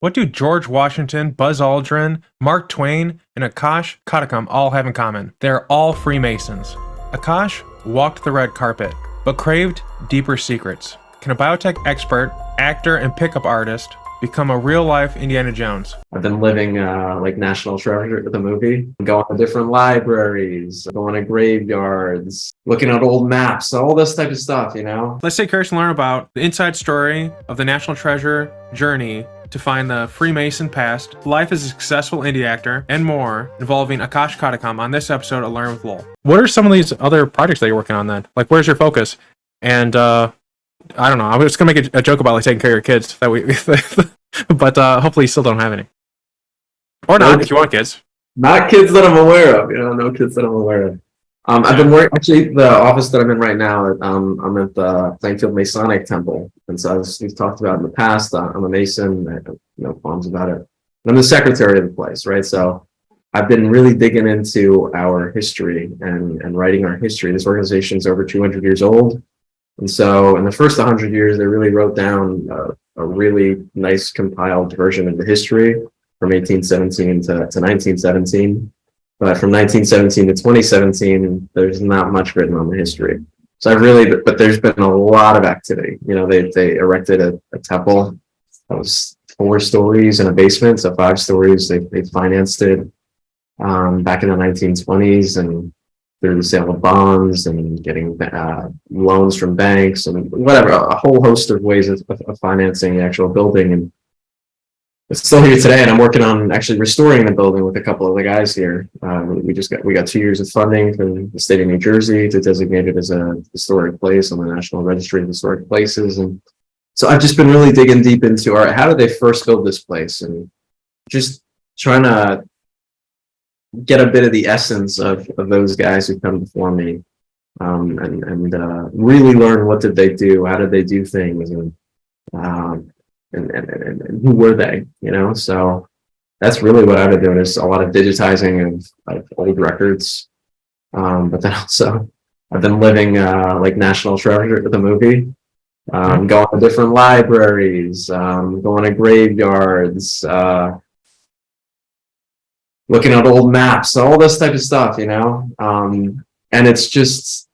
What do George Washington, Buzz Aldrin, Mark Twain, and Akash Katakam all have in common? They're all Freemasons. Akash walked the red carpet, but craved deeper secrets. Can a biotech expert, actor, and pickup artist become a real-life Indiana Jones? I've been living like National Treasure, the movie, going to different libraries, going to graveyards, looking at old maps, all this type of stuff, you know? Let's stay curious and learn about the inside story of the National Treasure journey to find the Freemason past, life as a successful indie actor, and more, involving Akash Katakam on this episode of Learning With Lowell. What are some of these other projects that you're working on then? Like, where's your focus? And I don't know. I was just gonna make a joke about like taking care of your kids that we, but hopefully you still don't have any, or not if you want kids. Not kids that I'm aware of, you know, no kids that I'm aware of. I've been working, actually, the office that I'm in right now, I'm at the Plainfield Masonic Temple. And so as we've talked about in the past, I'm a Mason, I have no qualms about it. And I'm the secretary of the place, right? So I've been really digging into our history and writing our history. This organization is over 200 years old. And so in the first 100 years, they really wrote down a really nice compiled version of the history from 1817 to 1917. But from 1917 to 2017, there's not much written on the history. So but there's been a lot of activity. You know, they erected a temple that was 4 stories and a basement, so 5 stories. They financed it back in the 1920s and through the sale of bonds and getting loans from banks and whatever, a whole host of ways of financing the actual building. And it's still here today, and I'm working on actually restoring the building with a couple of the guys here. We got 2 years of funding from the state of New Jersey to designate it as a historic place on the National Registry of Historic Places. And so I've just been really digging deep into, all right, how did they first build this place? And just trying to get a bit of the essence of those guys who come before me, and really learn what did they do, how did they do things, and who were they, you know? So that's really what I've been doing, is a lot of digitizing of old records. But then also I've been living like National Treasure, the movie, going to different libraries, going to graveyards, looking at old maps, all this type of stuff, you know? And it's just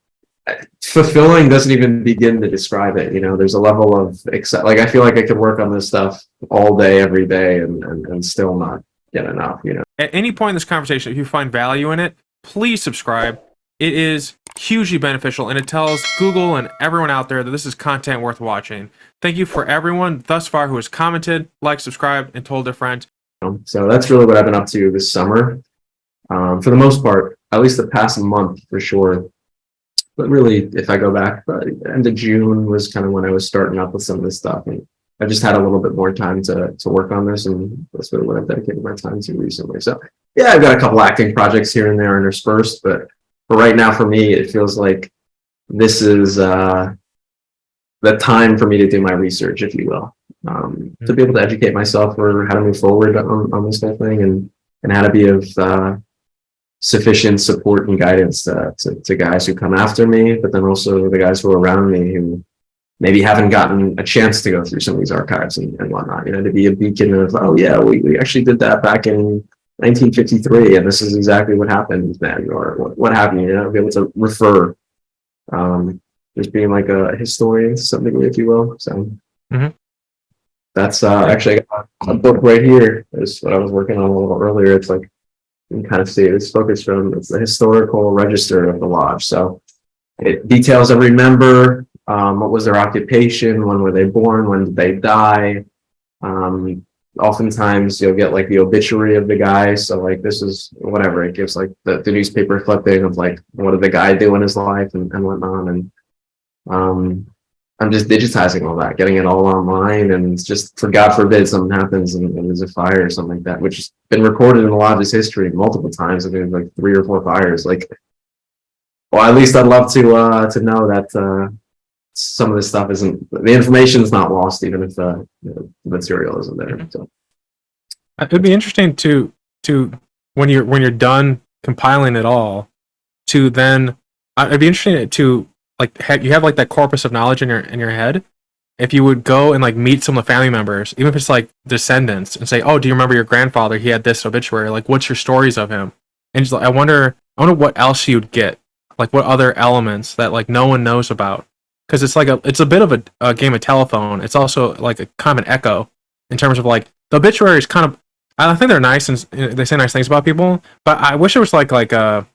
fulfilling, doesn't even begin to describe it. You know, there's a level of like, I feel like I could work on this stuff all day, every day, and still not get enough, you know. At any point in this conversation, if you find value in it, please subscribe. It is hugely beneficial, and it tells Google and everyone out there that this is content worth watching. Thank you for everyone thus far who has commented, liked, subscribed, and told their friends. So that's really what I've been up to this summer. For the most part, at least the past month for sure. But really, if I go back, end of June was kind of when I was starting up with some of this stuff. And I just had a little bit more time to work on this, and that's really what I've dedicated my time to recently. So yeah, I've got a couple acting projects here and there interspersed, but right now for me, it feels like this is the time for me to do my research, if you will, to be able to educate myself for how to move forward on this whole thing, and how to be of sufficient support and guidance to guys who come after me, but then also the guys who are around me who maybe haven't gotten a chance to go through some of these archives and whatnot, you know, to be a beacon of, oh yeah, we actually did that back in 1953, and this is exactly what happened then, or what have you, you know, be able to refer, just being like a historian to some degree, if you will. So that's actually, I got a book right here. Is what I was working on a little earlier. It's like, you can kind of see it's focused from, it's the historical register of the lodge. So it details every member, what was their occupation, when were they born, when did they die. Oftentimes you'll get like the obituary of the guy. So like, this is whatever, it gives like the newspaper clipping of like, what did the guy do in his life and whatnot. And I'm just digitizing all that, getting it all online, and it's just, for God forbid something happens and there's a fire or something like that, which has been recorded in the lodge's history multiple times. I mean, like 3 or 4 fires. Like, well, at least I'd love to know that some of this stuff isn't, the information is not lost, even if the material isn't there. So it'd be interesting to when you're done compiling it all, to then it'd be interesting to like you have like that corpus of knowledge in your head, if you would go and like meet some of the family members, even if it's like descendants, and say, "Oh, do you remember your grandfather? He had this obituary. Like, what's your stories of him?" And just, like, I wonder what else you'd get, like what other elements that like no one knows about, because it's a bit of a game of telephone. It's also like a kind of an echo in terms of like the obituary is kind of. I think they're nice and they say nice things about people, but I wish it was like a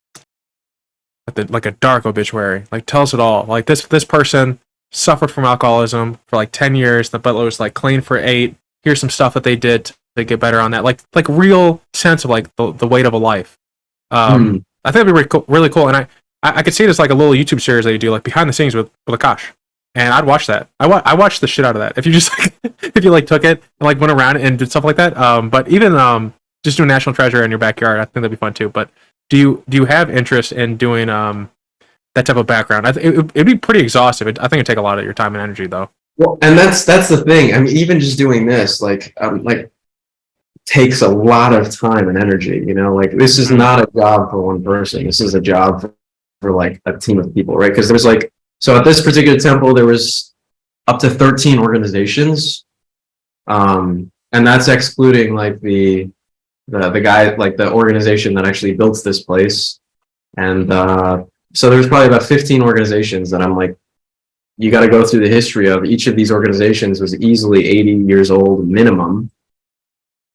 dark obituary. Like, tell us it all. Like this person suffered from alcoholism for like 10 years. The butler was like clean for 8. Here's some stuff that they did to get better on that. Like real sense of like the weight of a life. I think it'd be really cool. And I could see it as like a little YouTube series that you do, like behind the scenes with Akash. And I'd watch that. I watched the shit out of that. If you just like, if you like took it and like went around and did stuff like that. But even just doing National Treasure in your backyard, I think that'd be fun too. But do you have interest in doing that type of background? It'd be pretty exhaustive. I think it'd take a lot of your time and energy though. Well, and that's the thing. I mean, even just doing this, like takes a lot of time and energy. You know, like this is not a job for one person. This is a job for like a team of people, right? Because there's like. So at this particular temple, there was up to 13 organizations, and that's excluding like the guy, like the organization that actually built this place. And so there's probably about 15 organizations that I'm like, you got to go through the history of each of these organizations was easily 80 years old minimum.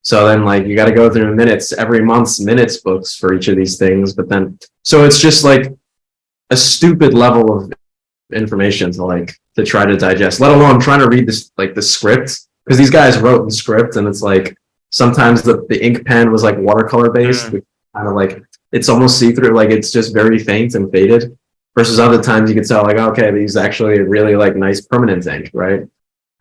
So then like you got to go through every month's minutes books for each of these things. But then, so it's just like a stupid level of information to try to digest, let alone trying to read this like the script, because these guys wrote the script and it's like sometimes the ink pen was like watercolor based, which kind of like it's almost see-through, like it's just very faint and faded, versus other times you can tell like, okay, these actually really like nice permanent ink, right?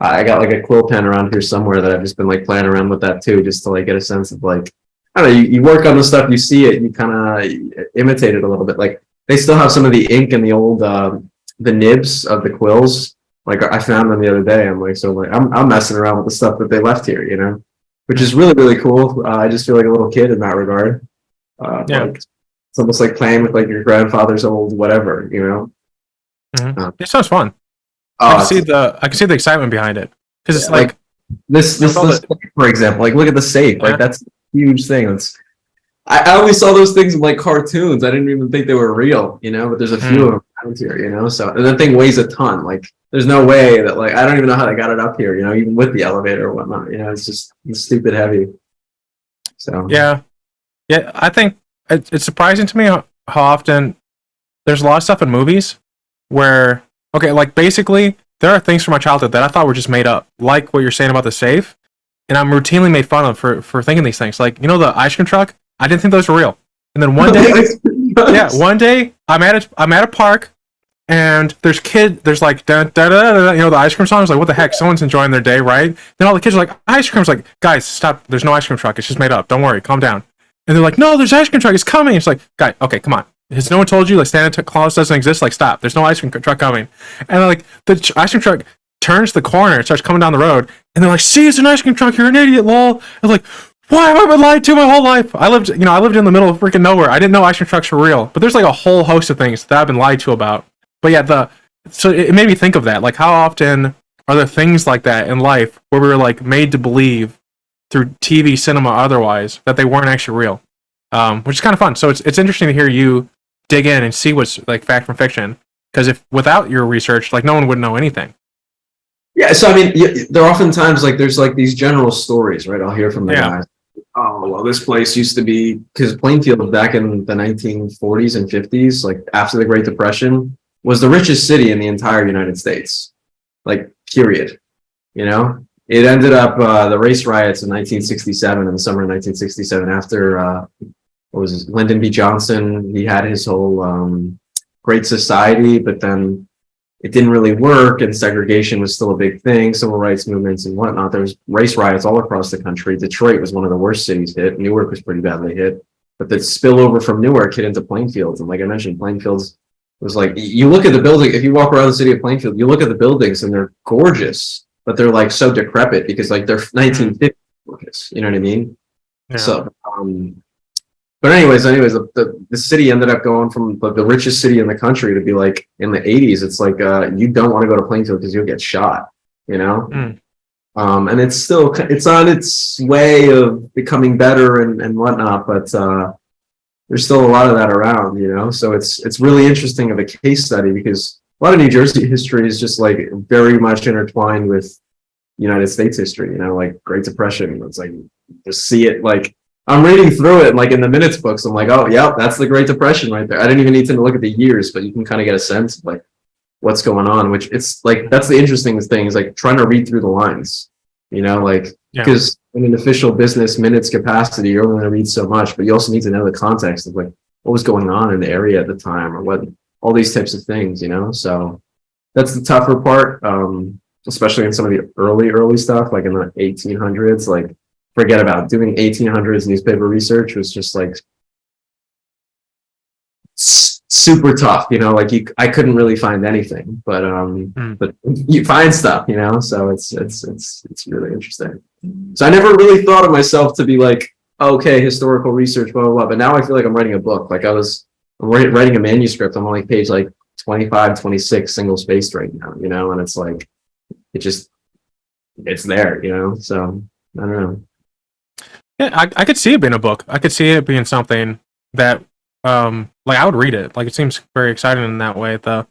I got like a quill pen around here somewhere that I've just been like playing around with that too, just to like get a sense of like, I don't know, you work on the stuff, you see it, you kind of imitate it a little bit. Like they still have some of the ink in the old the nibs of the quills. Like I found them the other day. I'm like, so like I'm messing around with the stuff that they left here, you know, which is really, really cool. I just feel like a little kid in that regard. Like, it's almost like playing with like your grandfather's old whatever, you know. It sounds fun. I can see the excitement behind it, because it's like this for example, like look at the safe, like that's a huge thing. I only saw those things in like cartoons. I didn't even think they were real, you know, but there's a few of them around here, you know. So, and the thing weighs a ton. Like there's no way that like I don't even know how they got it up here, you know, even with the elevator or whatnot, you know. It's stupid heavy. So yeah, I think it's surprising to me how often there's a lot of stuff in movies where, okay, like basically there are things from my childhood that I thought were just made up, like what you're saying about the safe, and I'm routinely made fun of for thinking these things. Like, you know, the ice cream truck, I didn't think those were real. And then one day I'm at a park, and there's like da, da, da, da, you know, the ice cream song is like, what the heck, someone's enjoying their day, right? Then all the kids are like, ice cream's like, guys, stop, there's no ice cream truck, it's just made up, don't worry, calm down. And they're like, no, there's ice cream truck, it's coming. It's like, guys, okay, come on, has no one told you like Santa Claus doesn't exist? Like, stop, there's no ice cream truck coming. And like the ice cream truck turns the corner and starts coming down the road, and they're like, see, it's an ice cream truck, you're an idiot, lol. And like, why have I been lied to my whole life? I lived in the middle of freaking nowhere. I didn't know ice cream trucks were real. But there's like a whole host of things that I've been lied to about. But yeah, so it made me think of that. Like, how often are there things like that in life where we were like made to believe through TV, cinema, otherwise, that they weren't actually real? Which is kind of fun. So it's interesting to hear you dig in and see what's like fact from fiction. Because if without your research, like no one would know anything. Yeah, so I mean, there are oftentimes like there's like these general stories, right? I'll hear from the guys. Oh, well, this place used to be, because Plainfield back in the 1940s and 50s, like after the Great Depression, was the richest city in the entire United States, like period. You know, it ended up the race riots in 1967, in the summer of 1967, after Lyndon B. Johnson. He had his whole Great Society, but then it didn't really work, and segregation was still a big thing, civil rights movements and whatnot. There was race riots all across the country. Detroit was one of the worst cities hit. Newark was pretty badly hit. But the spillover from Newark hit into Plainfield. And like I mentioned, Plainfield's was like, you look at the building, if you walk around the city of Plainfield, you look at the buildings and they're gorgeous, but they're like so decrepit because like they're 1950s gorgeous. You know what I mean? Yeah. So, but anyways, the city ended up going from the richest city in the country to be like in the 80s. It's like you don't want to go to Plainfield because you'll get shot. you know. Mm. And it's on its way of becoming better and whatnot, but there's still a lot of that around, you know. So it's really interesting of a case study because a lot of New Jersey history is just like very much intertwined with United States history, you know, like Great Depression. It's like just see it like I'm reading through it like in the minutes books. I'm like, oh yeah, that's the Great Depression right there. I didn't even need to look at the years, but you can kind of get a sense of like what's going on, which it's like that's the interesting thing is like trying to read through the lines, you know, like because in an official business minutes capacity, you're only going to read so much, but you also need to know the context of like what was going on in the area at the time or what all these types of things, you know. So that's the tougher part, especially in some of the early stuff, like in the 1800s. Like forget about doing 1800s newspaper research was just like super tough, you know, like I couldn't really find anything, but you find stuff, you know, so it's really interesting. So I never really thought of myself to be like, okay, historical research, blah, blah, blah, but now I feel like I'm writing a book. Like I'm writing a manuscript. I'm on like page like 25, 26 single spaced right now, you know, and it's like, it's there, you know, so I don't know. Yeah, I could see it being a book. I could see it being something that like I would read it. Like it seems very exciting in that way. Though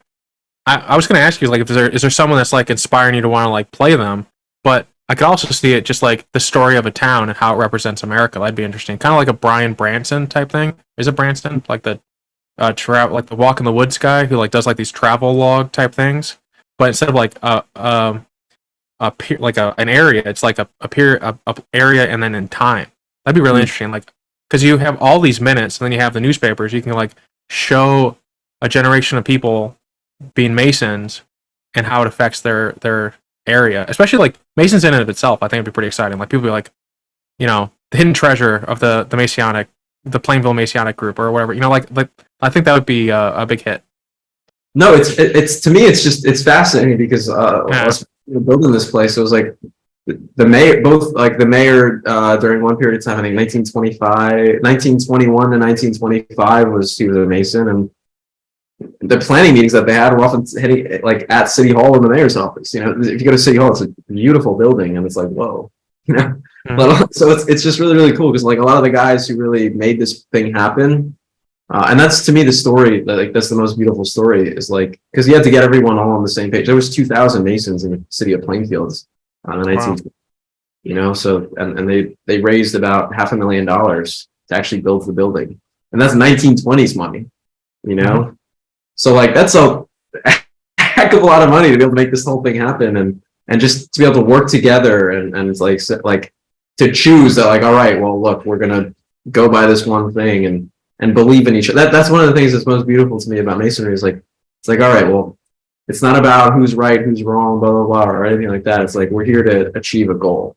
I was going to ask you, like, if is there someone that's like inspiring you to want to like play them? But I could also see it just like the story of a town and how it represents America. That'd be interesting. Kind of like a Brian Branson type thing. Is it Branson? Like the like the Walk in the Woods guy who like does like these travel log type things. But instead of like an area, it's like a area and then in time. That'd be really interesting. Like because you have all these minutes and then you have the newspapers. You can like show a generation of people being Masons and how it affects their area, especially like Masons in and of itself. I think it'd be pretty exciting. Like people be like, you know, the hidden treasure of the Masonic, the Plainville Masonic group or whatever. You know, like I think that would be a big hit. No, it's to me it's fascinating because I was building this place. It was like the mayor, both like the mayor during one period of time, I think 1921 to 1925 he was a Mason, and the planning meetings that they had were often hitting like at City Hall in the mayor's office. You know, if you go to City Hall, it's a beautiful building, and it's like whoa, you know. Mm-hmm. So it's just really really cool because like a lot of the guys who really made this thing happen, and that's to me the story. Like that's the most beautiful story is like because you had to get everyone all on the same page. There was 2,000 Masons in the city of Plainfield in the 1920s. You know, so and they raised about $500,000 to actually build the building, and that's 1920s money. You know. Mm-hmm. So like that's a heck of a lot of money to be able to make this whole thing happen and just to be able to work together and it's like to choose that like all right, well look, we're gonna go by this one thing and believe in each other. That's one of the things that's most beautiful to me about Masonry is like it's like all right, well it's not about who's right, who's wrong, blah blah blah or anything like that. It's like we're here to achieve a goal,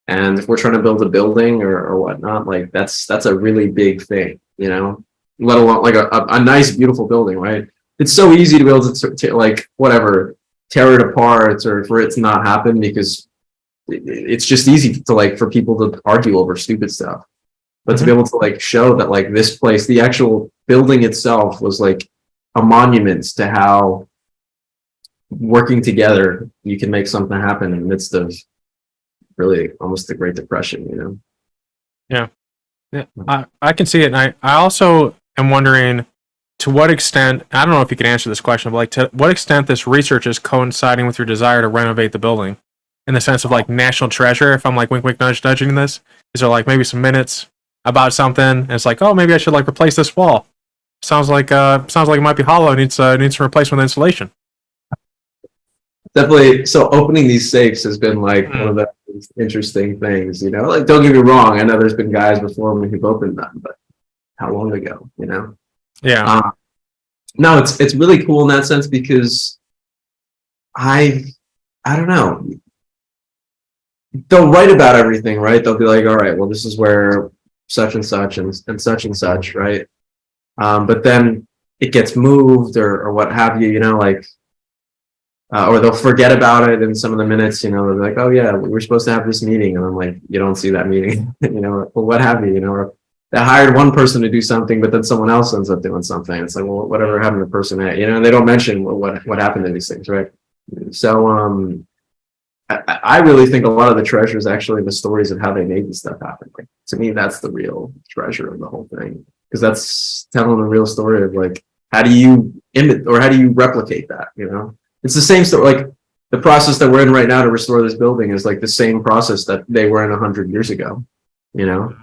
and if we're trying to build a building or whatnot, like that's a really big thing, you know. Let alone like a nice beautiful building, right? It's so easy to be able to like whatever tear it apart or for it to not happen because it's just easy to like for people to argue over stupid stuff, but to be able to like show that like this place, the actual building itself was like a monument to how working together you can make something happen in the midst of really almost the Great Depression, you know. Yeah, I can see it, and I also am wondering to what extent, I don't know if you can answer this question, but like to what extent this research is coinciding with your desire to renovate the building in the sense of like national treasure. If I'm like wink, wink, nudge, nudging this, is there like maybe some minutes about something and it's like, oh, maybe I should like replace this wall. Sounds like it might be hollow. Needs some replacement insulation. Definitely. So opening these safes has been like one of the interesting things, you know, like don't get me wrong. I know there's been guys before me who've opened them, but how long ago, you know? Yeah. No, it's really cool in that sense because I don't know. They'll write about everything, right? They'll be like, all right, well, this is where such and such and such and such, right? But then it gets moved or what have you, you know, like, or they'll forget about it in some of the minutes, you know, they're like, oh yeah, we were supposed to have this meeting. And I'm like, you don't see that meeting, you know, or what have you know, or they hired one person to do something, but then someone else ends up doing something. It's like, well, whatever happened to the person, you know, and they don't mention what happened to these things, right? So, I really think a lot of the treasure is actually the stories of how they made this stuff happen. Like, to me, that's the real treasure of the whole thing, because that's telling the real story of like, how do you imitate or how do you replicate that? You know, it's the same story. Like the process that we're in right now to restore this building is like the same process that they were in 100 years ago. You know,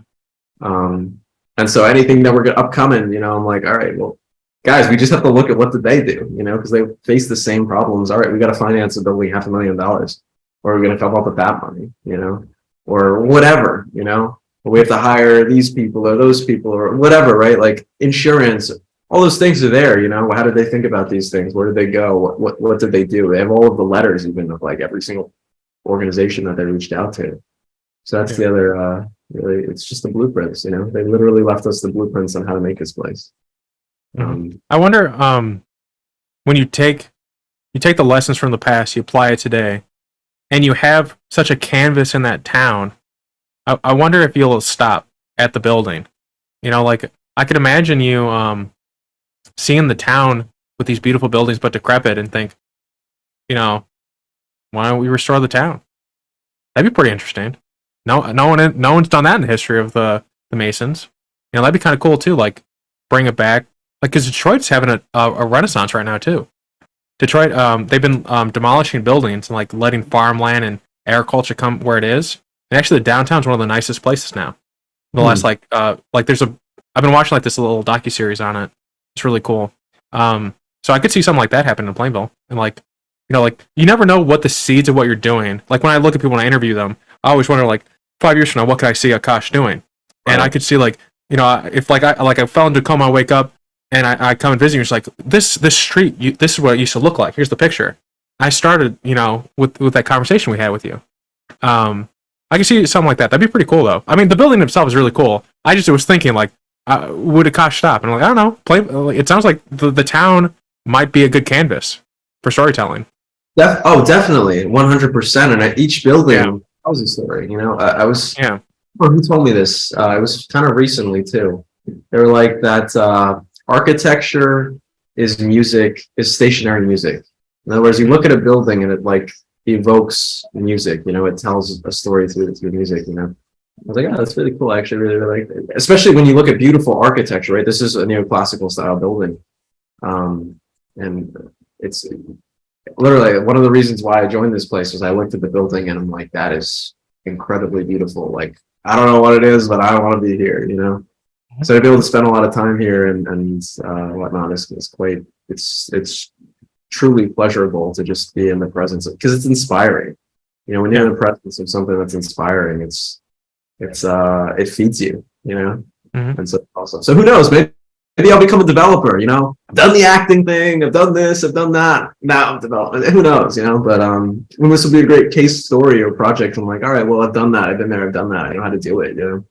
and so anything that we're upcoming, you know, I'm like, all right, well, guys, we just have to look at what did they do, you know, because they face the same problems. All right, we got to finance a building $500,000, or we're going to come up with that money, you know, or whatever, you know, or we have to hire these people or those people or whatever, right? Like insurance, all those things are there, you know. How did they think about these things? Where did they go? What did they do? They have all of the letters, even of like every single organization that they reached out to. So that's the other, really, it's just the blueprints, you know. They literally left us the blueprints on how to make this place. I wonder, when you take the lessons from the past, you apply it today, and you have such a canvas in that town. I wonder if you'll stop at the building. You know, like I could imagine you seeing the town with these beautiful buildings but decrepit and think, you know, why don't we restore the town? That'd be pretty interesting. No one's done that in the history of the Masons. You know, that'd be kind of cool too. Like bring it back. Like, because Detroit's having a renaissance right now too. Detroit, they've been demolishing buildings and like letting farmland and agriculture come where it is. And actually, the downtown's one of the nicest places now. The last I've been watching like this little docuseries on it. It's really cool. So I could see something like that happen in Plainville. And like, you know, like you never know what the seeds of what you're doing. Like when I look at people when I interview them, I always wonder like 5 years from now, what could I see Akash doing? And I could see like, you know, if I fell into a coma, I wake up and I come and visit you. It's like this street. This is what it used to look like. Here's the picture. I started, you know, with that conversation we had with you. I can see something like that. That'd be pretty cool, though. I mean, the building itself is really cool. I just was thinking, like, would Akash stop? And I'm like, I don't know. It sounds like the town might be a good canvas for storytelling. Definitely, 100%. And each building tells a story. You know, I was. Yeah. Oh, who told me this? It was kind of recently too. They were like that. Architecture is music, is stationary music. In other words, you look at a building and it like evokes music, you know, it tells a story through music, you know. I was like, oh, that's really cool. I actually really like it. Especially when you look at beautiful architecture, right? This is a neoclassical style building. And it's literally one of the reasons why I joined this place was I looked at the building and I'm like, that is incredibly beautiful. Like, I don't know what it is, but I want to be here, you know. So to be able to spend a lot of time here and whatnot is quite, it's truly pleasurable to just be in the presence of, because it's inspiring. You know, when you're in the presence of something that's inspiring, it feeds you, you know. And so also, so who knows, maybe I'll become a developer, you know. I've done the acting thing, I've done this, I've done that. Now I'm developing. Who knows, you know? But this will be a great case story or project. I'm like, all right, well, I've done that, I've been there, I've done that, I know how to do it, you know.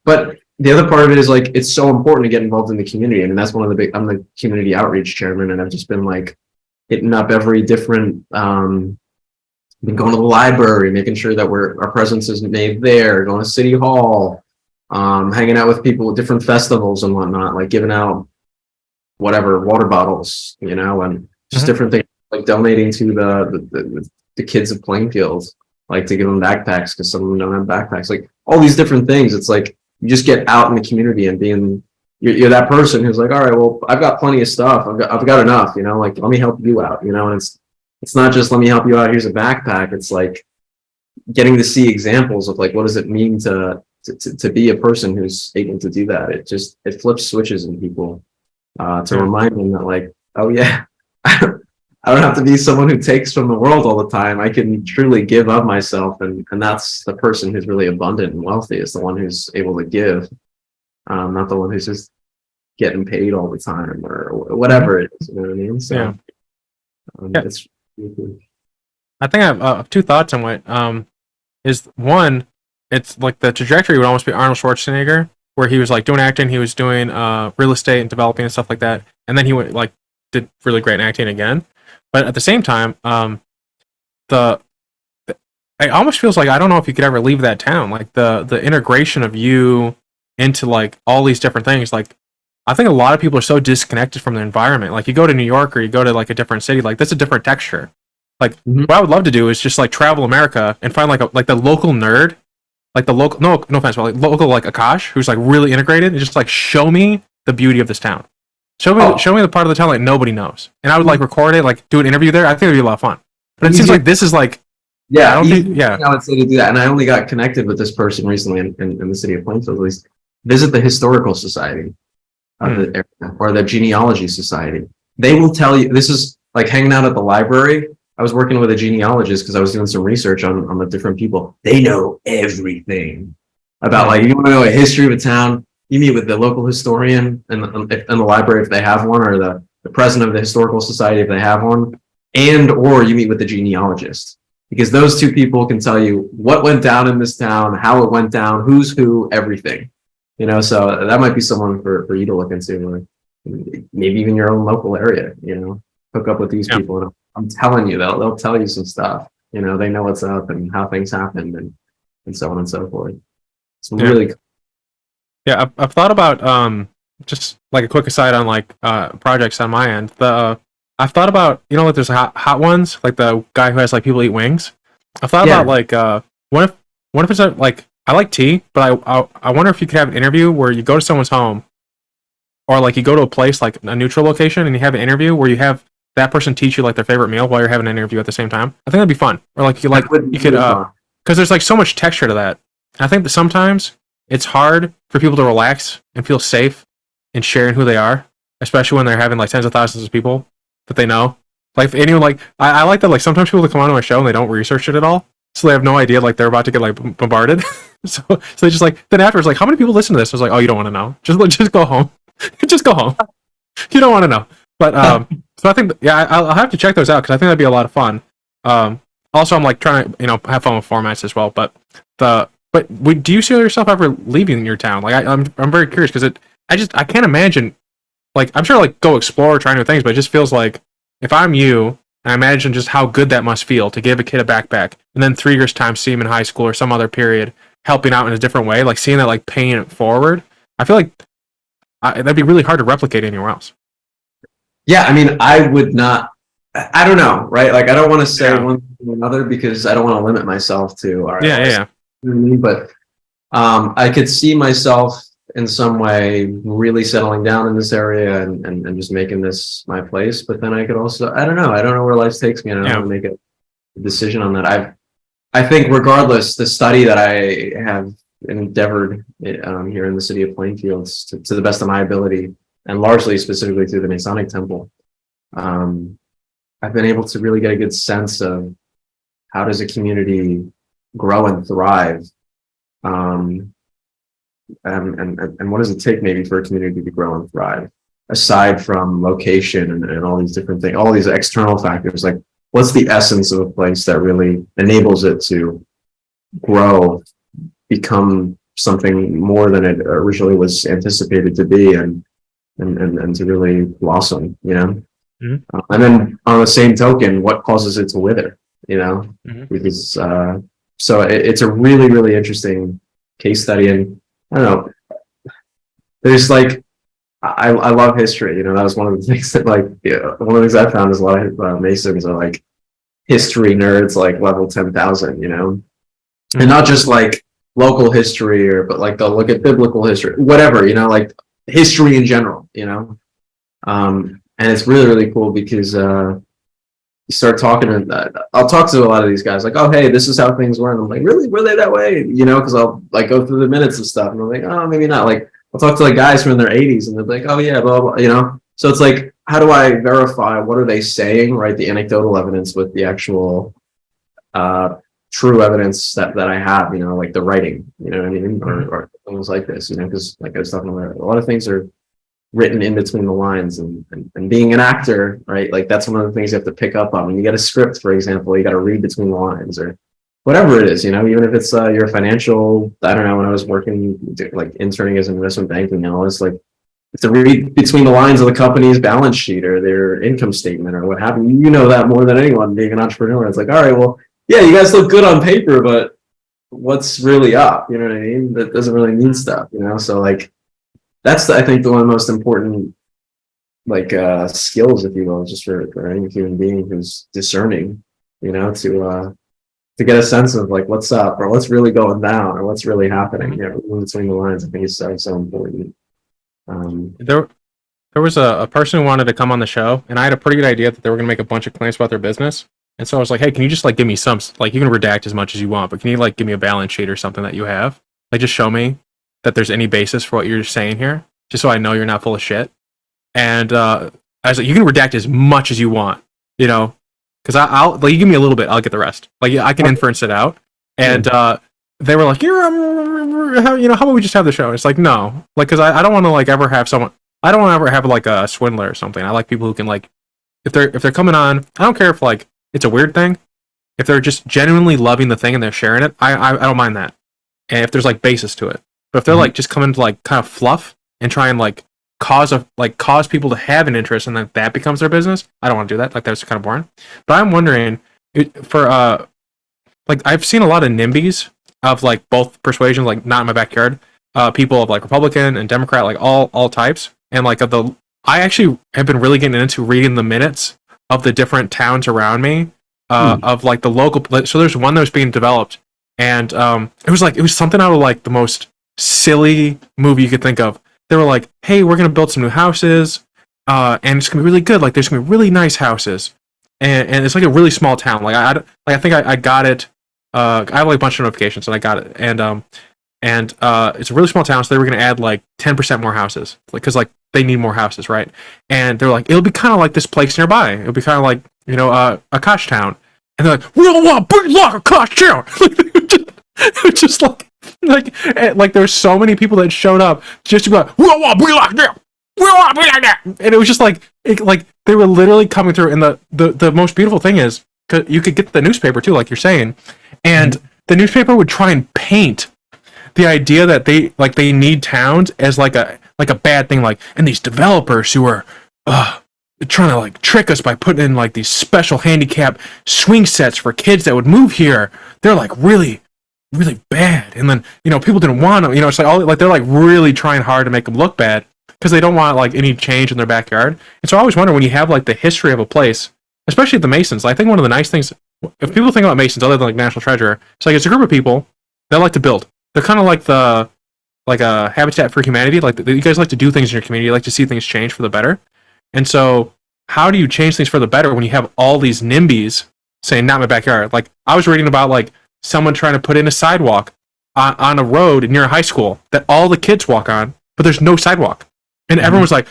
But the other part of it is like it's so important to get involved in the community. I mean, that's one of the I'm the community outreach chairman, and I've just been like hitting up every different been going to the library, making sure that our presence is made there, going to City Hall, hanging out with people at different festivals and whatnot, like giving out whatever water bottles, you know, and just different things, like donating to the kids of Plainfield, like to give them backpacks because some of them don't have backpacks, like all these different things. It's like you just get out in the community and you're that person who's like, all right, well, I've got plenty of stuff, I've got enough, you know, like let me help you out, you know. And it's not just let me help you out, here's a backpack. It's like getting to see examples of like what does it mean to be a person who's able to do that. It flips switches in people to remind them that like, oh yeah, I don't have to be someone who takes from the world all the time. I can truly give of myself, and that's the person who's really abundant and wealthy, is the one who's able to give, not the one who's just getting paid all the time or whatever it is. You know what I mean? So it's really cool. I think I have two thoughts on what is one. It's like the trajectory would almost be Arnold Schwarzenegger, where he was like doing acting, he was doing real estate and developing and stuff like that, and then he went like did really great in acting again. But at the same time, it almost feels like I don't know if you could ever leave that town. Like the integration of you into like all these different things. Like I think a lot of people are so disconnected from their environment. Like you go to New York or you go to like a different city, like that's a different texture. Like, Mhm. what I would love to do is just like travel America and find like the local nerd, like the local, no offense, but like local like Akash, who's like really integrated, and just like show me the beauty of this town. Oh, Show me the part of the town like nobody knows, and I would like record it, like do an interview there. I think it'd be a lot of fun. But it seems easy. like this is like, I Yeah, don't easy think, thing I would say to do that. And I only got connected with this person recently in the city of Plainfield, at least. Visit the Historical Society of the area, or the Genealogy Society. They will tell you, this is like hanging out at the library. I was working with a genealogist because I was doing some research on the different people. They know everything about, like, you want to know a history of a town, you meet with the local historian and the library if they have one, or the president of the Historical Society if they have one, and or you meet with the genealogist. Because those two people can tell you what went down in this town, how it went down, who's who, everything. You know, so that might be someone for you to look into, or maybe even your own local area. You know, hook up with these people, and I'm telling you, they'll tell you some stuff. You know, they know what's up and how things happened, and so on and so forth. It's really cool. Yeah, I've thought about just like a quick aside on like projects on my end. I've thought about, you know, like there's hot ones, like the guy who has like people eat wings. I've thought about like what if it's like, I like tea, but I wonder if you could have an interview where you go to someone's home, or like you go to a place like a neutral location and you have an interview where you have that person teach you like their favorite meal while you're having an interview at the same time. I think that'd be fun. Or like you could because there's like so much texture to that. And I think that sometimes it's hard for people to relax and feel safe in sharing who they are, especially when they're having like tens of thousands of people that they know. Like if anyone, like I like that, like sometimes people that come onto my show and they don't research it at all, so they have no idea like they're about to get like bombarded. so they just like, then afterwards, like, how many people listen to this? I was like, oh, you don't want to know. Just go home. Just go home. You don't want to know. But so I think I'll have to check those out because I think that'd be a lot of fun. Also, I'm like trying to, you know, have fun with formats as well. But do you see yourself ever leaving your town? Like I'm very curious because I can't imagine, like, I'm sure like go explore, try new things, but it just feels like if I'm you, I imagine just how good that must feel to give a kid a backpack and then 3 years time see him in high school or some other period helping out in a different way, like seeing that, like paying it forward. I feel like that'd be really hard to replicate anywhere else. Yeah, I mean, I would not. I don't know, right? Like, I don't want to say one thing or another because I don't want to limit myself to. All right, yeah. You know what I mean? But I could see myself in some way really settling down in this area and just making this my place. But then I could also, I don't know where life takes me, and I don't want to make a decision on that. I think regardless, the study that I have endeavored here in the city of Plainfield to the best of my ability, and largely specifically through the Masonic Temple, I've been able to really get a good sense of how does a community grow and thrive, and what does it take maybe for a community to grow and thrive, aside from location and all these different things, all these external factors. Like, what's the essence of a place that really enables it to grow, become something more than it originally was anticipated to be, and to really blossom, you know? Mm-hmm. And then on the same token, what causes it to wither, you know? Mm-hmm. Because so it's a really, really interesting case study. And I don't know, there's like, I love history, you know. That was one of the things that, like, one of the things I found is a lot of Masons are like history nerds, like level 10,000, you know? Mm-hmm. And not just like local history, but like they'll look at biblical history, whatever, you know, like history in general, you know. And it's really, really cool because you start talking to, I'll talk to a lot of these guys like, oh, hey, this is how things were. And I'm like, really? Were they that way? You know, because I'll like go through the minutes and stuff. And I'm like, oh, maybe not. Like, I'll talk to like guys from their 80s and they're like, oh, yeah, blah, blah, you know. So it's like, how do I verify what are they saying, right? The anecdotal evidence with the actual true evidence that I have, you know, like the writing, you know what I mean? Or things like this, you know, because like I was talking about, a lot of things are written in between the lines, and being an actor, right? Like that's one of the things you have to pick up on. When you get a script, for example, you got to read between the lines, or whatever it is, you know, even if it's your financial, I don't know, when I was working, like interning as investment banking analyst, like to read between the lines of the company's balance sheet or their income statement or what have you. You know that more than anyone, being an entrepreneur. It's like, all right, well, yeah, you guys look good on paper, but what's really up? You know what I mean? That doesn't really mean stuff, you know? So like, that's I think the one of the most important, like, skills, if you will, just for any human being who's discerning, to get a sense of like what's up or what's really going down or what's really happening. Yeah, reading between the lines, I think is so important. There was a person who wanted to come on the show, and I had a pretty good idea that they were going to make a bunch of claims about their business. And so I was like, hey, can you just like give me some, like you can redact as much as you want, but can you like give me a balance sheet or something that you have? Like just show me that there's any basis for what you're saying here, just so I know you're not full of shit. And I was like, you can redact as much as you want, because I'll like you give me a little bit, I'll get the rest. Like I can inference it out. And they were like, how about we just have the show? And it's like, no, like because I don't want to like ever have someone. I don't want to ever have like a swindler or something. I like people who can like, if they're coming on, I don't care if like it's a weird thing. If they're just genuinely loving the thing and they're sharing it, I don't mind that. And if there's like basis to it, but if they're like just coming to like kind of fluff and try and like cause people to have an interest and then that becomes their business, I don't want to do that. Like that's kind of boring. But I'm wondering for like I've seen a lot of NIMBYs of like both persuasions, like not in my backyard, people of like Republican and Democrat, like all types. And like I actually have been really getting into reading the minutes of the different towns around me, of like the local. So there's one that was being developed, and it was something out of like the most silly movie you could think of. They were like, "Hey, we're gonna build some new houses, and it's gonna be really good. Like, there's gonna be really nice houses, and it's like a really small town. Like I think I got it. I have like a bunch of notifications, and I got it, and it's a really small town, so they were gonna add like 10% more houses, like because like they need more houses, right? And they're like, it'll be kind of like this place nearby. It'll be kind of like Akash Town, and they're like, we don't want big like Akash Town. It's just like there's so many people that showed up just to be like, we don't want to be like that. We don't want to be like that. And it was just like they were literally coming through. And the most beautiful thing is, cause you could get the newspaper too, like you're saying, and the newspaper would try and paint the idea that they need towns as like a bad thing, like, and these developers who are trying to like trick us by putting in like these special handicap swing sets for kids that would move here. They're like really, really bad. And then people didn't want them. It's like all like they're like really trying hard to make them look bad because they don't want like any change in their backyard. And so I always wonder when you have like the history of a place, especially the Masons. I think one of the nice things, if people think about Masons other than like National Treasure, it's like it's a group of people that like to build. They're kind of like a Habitat for Humanity. Like you guys like to do things in your community. You like to see things change for the better. And so, how do you change things for the better when you have all these NIMBYs saying "not my backyard"? Like I was reading about like someone trying to put in a sidewalk on a road near a high school that all the kids walk on, but there's no sidewalk, and everyone was like,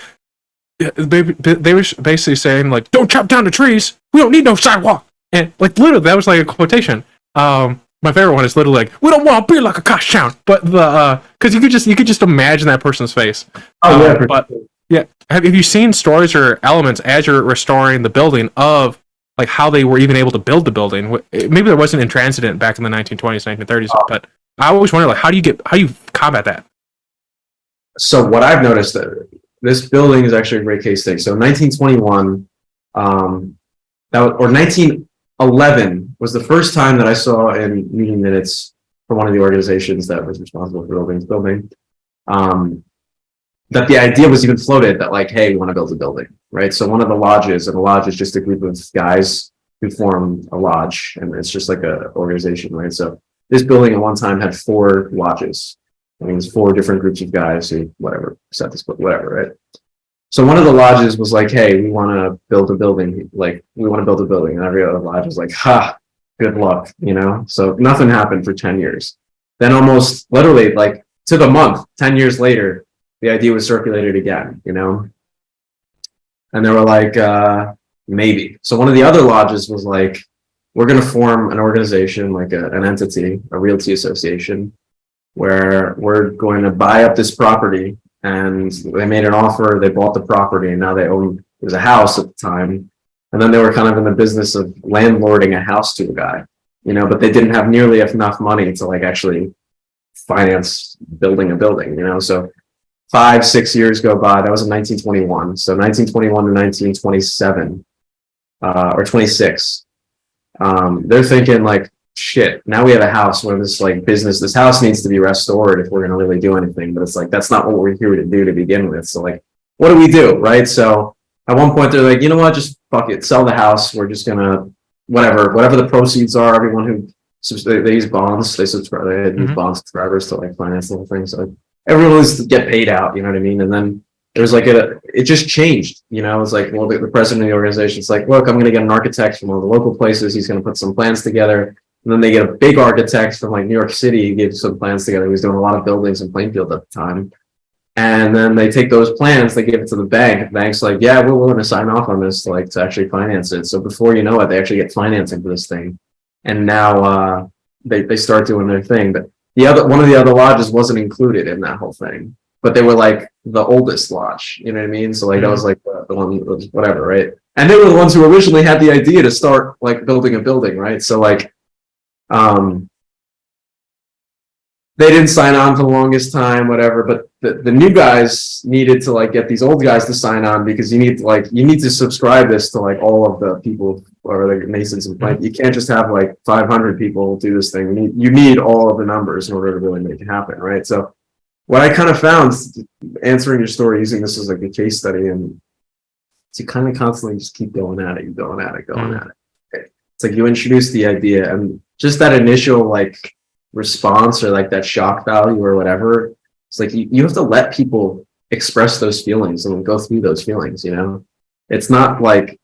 they were basically saying like, "Don't chop down the trees. We don't need no sidewalk." And like literally, that was like a quotation. My favorite one is literally like, "We don't want to be like a Akash Town," but because you could just imagine that person's face. But yeah, have you seen stories or elements as you're restoring the building of like how they were even able to build the building? Maybe there wasn't intransigent back in the 1920s, 1930s, but I always wonder like how do you combat that? So what I've noticed that this building is actually a great case study. So 1921, or 1911 was the first time that I saw in meeting minutes from one of the organizations that was responsible for building this building, that the idea was even floated that like, hey, we want to build a building, right? So one of the lodges, and a lodge is just a group of guys who form a lodge, and it's just like a organization, right? So this building at one time had 4 lodges. I mean, it's 4 different groups of guys who, whatever, set this, whatever, right? So one of the lodges was like, hey, we want to build a building. Like, we want to build a building. And every other lodge was like, ha, good luck, So nothing happened for 10 years. Then almost literally like to the month, 10 years later, the idea was circulated again, And they were like, maybe. So one of the other lodges was like, we're going to form an organization, like an entity, a realty association, where we're going to buy up this property. And they made an offer, they bought the property, and now they own, it was a house at the time. And then they were kind of in the business of landlording a house to a guy, but they didn't have nearly enough money to like actually finance building a building, So 5-6 years go by. That was in 1921. So 1921 to 1927, or 26. They're thinking like, shit, now we have a house where this like business, this house needs to be restored if we're going to really do anything. But it's like, that's not what we're here to do to begin with. So like, what do we do? Right. So at one point they're like, you know what, just fuck it, sell the house. We're just going to whatever the proceeds are. Everyone who they use bonds, they subscribe, they use bond subscribers to like finance the whole thing. So everyone was to get paid out, you know what I mean? And then there was like it just changed, you know. It's like, well, the president of the organization, it's like, look, I'm going to get an architect from one of the local places. He's going to put some plans together. And then they get a big architect from like New York City. He gives some plans together. He was doing a lot of buildings in Plainfield at the time. And then they take those plans, they give it to the bank. The bank's like, yeah, we're willing to sign off on this to actually finance it. So before you know it, they actually get financing for this thing. And now they start doing their thing. But one of the other lodges wasn't included in that whole thing. But they were like the oldest lodge, you know what I mean? So like that was like the one, whatever, right? And they were the ones who originally had the idea to start like building a building, right? So like they didn't sign on for the longest time, whatever, but the new guys needed to like get these old guys to sign on, because you need to subscribe this to like all of the people or the Masons and Plank. You can't just have like 500 people do this thing. You need all of the numbers in order to really make it happen, right? So what I kind of found, answering your story using this as like a case study, and to kind of constantly just keep going at it. It's like you introduce the idea, and just that initial like response or like that shock value or whatever, it's like you have to let people express those feelings and go through those feelings, you know. It's not like,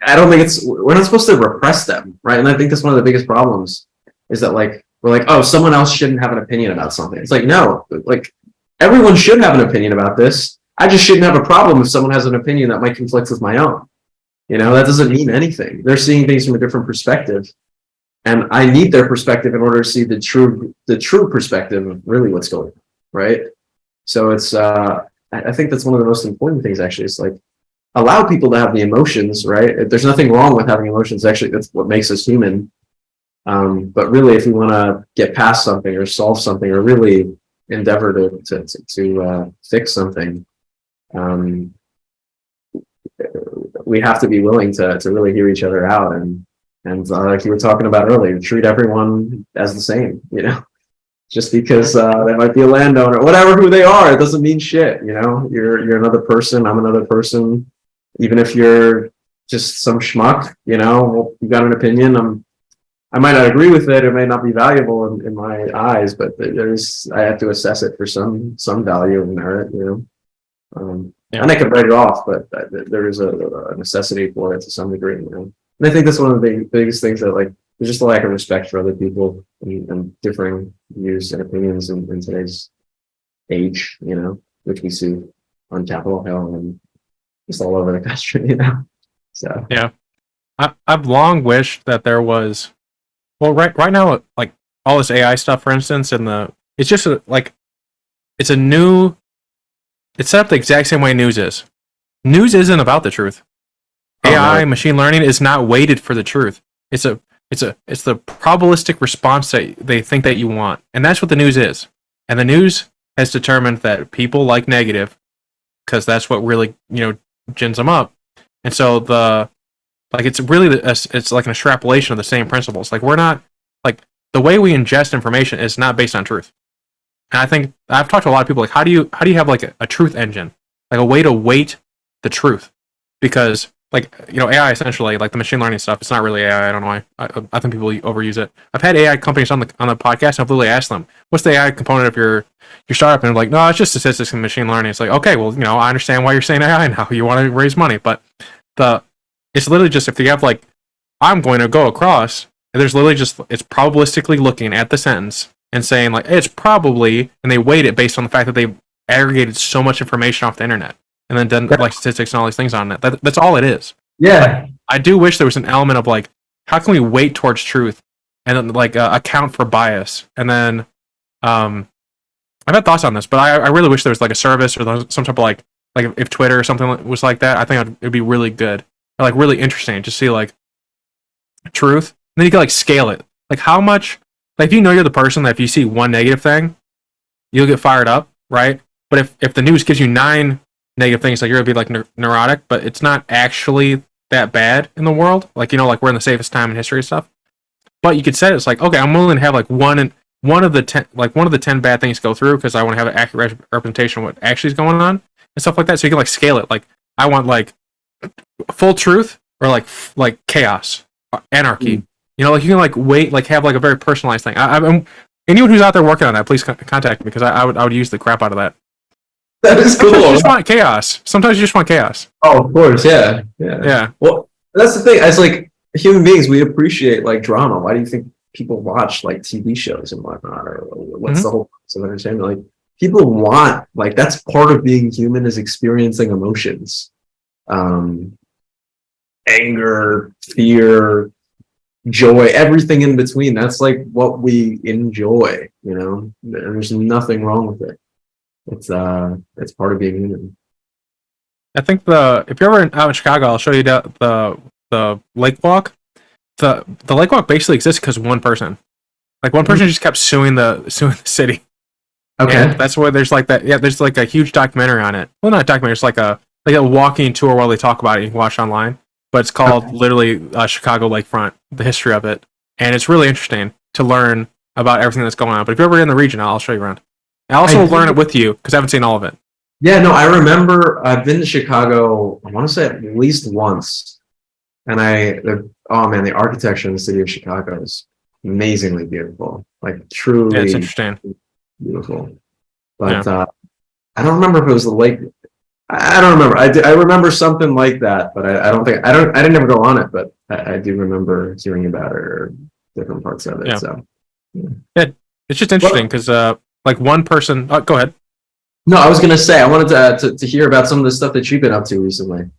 I don't think we're not supposed to repress them, right? And I think that's one of the biggest problems, is that like we're like, oh, someone else shouldn't have an opinion about something. It's like, no, like everyone should have an opinion about this. I just shouldn't have a problem if someone has an opinion that might conflict with my own. You know, that doesn't mean anything. They're seeing things from a different perspective. And I need their perspective in order to see the true perspective of really what's going on, right? So it's I think that's one of the most important things, actually. It's like, allow people to have the emotions, right? There's nothing wrong with having emotions. Actually, that's what makes us human. But really, if we want to get past something or solve something or really endeavor to fix something, we have to be willing to really hear each other out, and like you were talking about earlier, treat everyone as the same, you know. Just because they might be a landowner, whatever who they are, it doesn't mean shit, you know. You're another person, I'm another person. Even if you're just some schmuck, you know, well, you got an opinion. I might not agree with it, it may not be valuable in my eyes, but I have to assess it for some value and merit, you know. And I can write it off, but there is a necessity for it to some degree, you know. And I think that's one of the biggest things, that like there's just a lack of respect for other people and differing views and opinions in today's age, you know, which we see on Capitol Hill and just all over the country, you know. So yeah, I've long wished that there was, well, right now, like all this AI stuff, for instance, and it's just it's set up the exact same way news is. News isn't about the truth. AI, machine learning is not weighted for the truth. It's the probabilistic response that they think that you want, and that's what the news is. And the news has determined that people like negative, because that's what really, you know, gins them up. And so it's really it's like an extrapolation of the same principles. Like, we're not, like, the way we ingest information is not based on truth. And I think I've talked to a lot of people, like, how do you have like a truth engine, like a way to weight the truth? Because, like, you know, AI essentially, like the machine learning stuff, it's not really AI. I don't know why. I think people overuse it. I've had AI companies on the podcast, and I've literally asked them, what's the AI component of your startup? And they're like, no, it's just statistics and machine learning. It's like, okay, well, you know, I understand why you're saying AI now. You want to raise money. But it's literally just, if you have like, I'm going to go across, and there's literally just, it's probabilistically looking at the sentence and saying like, it's probably, and they weight it based on the fact that they've aggregated so much information off the internet. And then done like statistics and all these things on it. That's all it is. Yeah. I do wish there was an element of like, how can we weight towards truth and then like account for bias? And then I've had thoughts on this, but I really wish there was like a service or some type of like if Twitter or something was like that, I think it'd be really good or like really interesting to see like truth. And then you can like scale it. Like how much, like if you know you're the person that if you see one negative thing, you'll get fired up, right? But if the news gives you 9 negative things, like you're gonna be like neurotic, but it's not actually that bad in the world. Like, you know, like we're in the safest time in history and stuff. But you could say it's like, okay, I'm willing to have like one of the 10 bad things go through because I want to have an accurate representation of what actually is going on and stuff like that. So you can like scale it. Like I want like full truth or like chaos. anarchy. You know, like you can like wait, like have like a very personalized thing. Anyone who's out there working on that, please contact me because I would use the crap out of that. That is cool. Sometimes you just want chaos. Sometimes you just want chaos. Oh, of course, yeah. Well, that's the thing. As like human beings, we appreciate like drama. Why do you think people watch like TV shows and whatnot, or what's the whole purpose of entertainment? Like people want, like that's part of being human, is experiencing emotions, anger, fear, joy, everything in between. That's like what we enjoy, you know, and there's nothing wrong with it. It's part of being human. I think if you're ever out in Chicago, I'll show you the lake walk. The lake walk basically exists because one person just kept suing the city. Okay, and that's why there's like that. Yeah, there's like a huge documentary on it. Well, not a documentary. It's like a walking tour while they talk about it. You can watch online, but it's called literally Chicago Lakefront, the history of it, and it's really interesting to learn about everything that's going on. But if you're ever in the region, I'll show you around. I also learn it with you because I haven't seen all of it. Yeah, no, I remember I've been to Chicago, I want to say at least once. And oh man, the architecture in the city of Chicago is amazingly beautiful. Like truly it's interesting. Beautiful. But I don't remember if it was the lake. I don't remember. I remember something like that, but I didn't ever go on it, but I do remember hearing about it or different parts of it. Yeah. So yeah, it's just interesting because like one person. Go ahead. No, I was gonna say I wanted to hear about some of the stuff that you've been up to recently.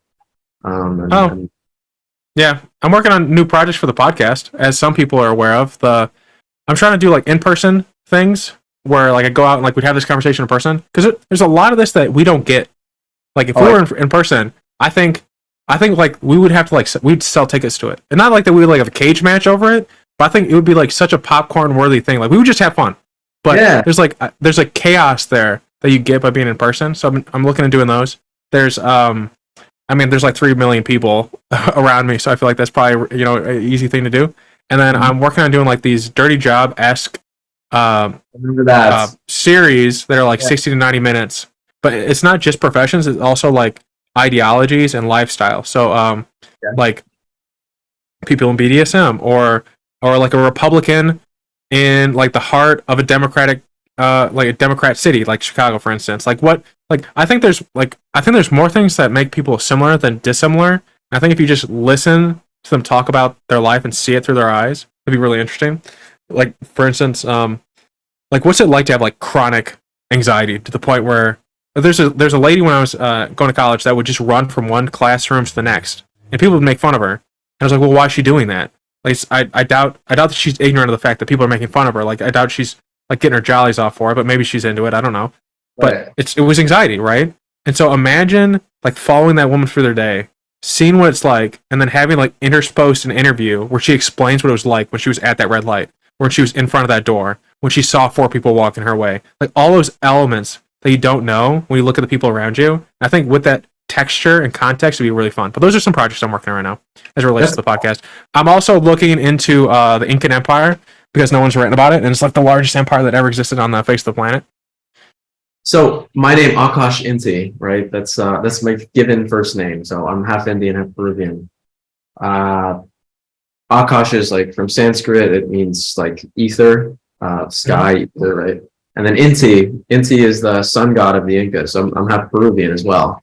Yeah, I'm working on new projects for the podcast, as some people are aware of. I'm trying to do like in-person things where like I go out and like we'd have this conversation in person because there's a lot of this that we don't get. Like if we were in person, I think like we would have to like we'd sell tickets to it, and not like that we would like have a cage match over it, but I think it would be like such a popcorn worthy thing. Like we would just have fun, but there's like chaos there that you get by being in person. So I'm looking at doing those. There's there's like 3 million people around me, so I feel like that's probably, you know, an easy thing to do. And then I'm working on doing like these dirty job-esque series that are like 60 to 90 minutes. But it's not just professions, it's also like ideologies and lifestyle. So like people in BDSM or like a Republican in like the heart of a Democratic like a Democrat city, like Chicago, for instance. Like what? Like I think there's more things that make people similar than dissimilar. And I think if you just listen to them talk about their life and see it through their eyes, it'd be really interesting. Like for instance, like what's it like to have like chronic anxiety to the point where there's a lady when I was going to college that would just run from one classroom to the next, and people would make fun of her. And I was like, well, why is she doing that? Like I doubt that she's ignorant of the fact that people are making fun of her. Like I doubt she's like getting her jollies off for it, but maybe she's into it. I don't know. But it was anxiety, right? And so imagine like following that woman through their day, seeing what it's like, and then having like interspersed an interview where she explains what it was like when she was at that red light, when she was in front of that door, when she saw 4 people walking her way. Like all those elements that you don't know when you look at the people around you. I think with that texture and context, it'd be really fun. But those are some projects I'm working on right now as it relates to the podcast. I'm also looking into the Incan Empire because no one's written about it, and it's like the largest empire that ever existed on the face of the planet. So my name Akash Inti, right? That's my given first name. So I'm half Indian, half Peruvian. Akash is like from Sanskrit. It means like ether, sky, ether, right? And then Inti is the sun god of the Incas. So I'm half Peruvian as well.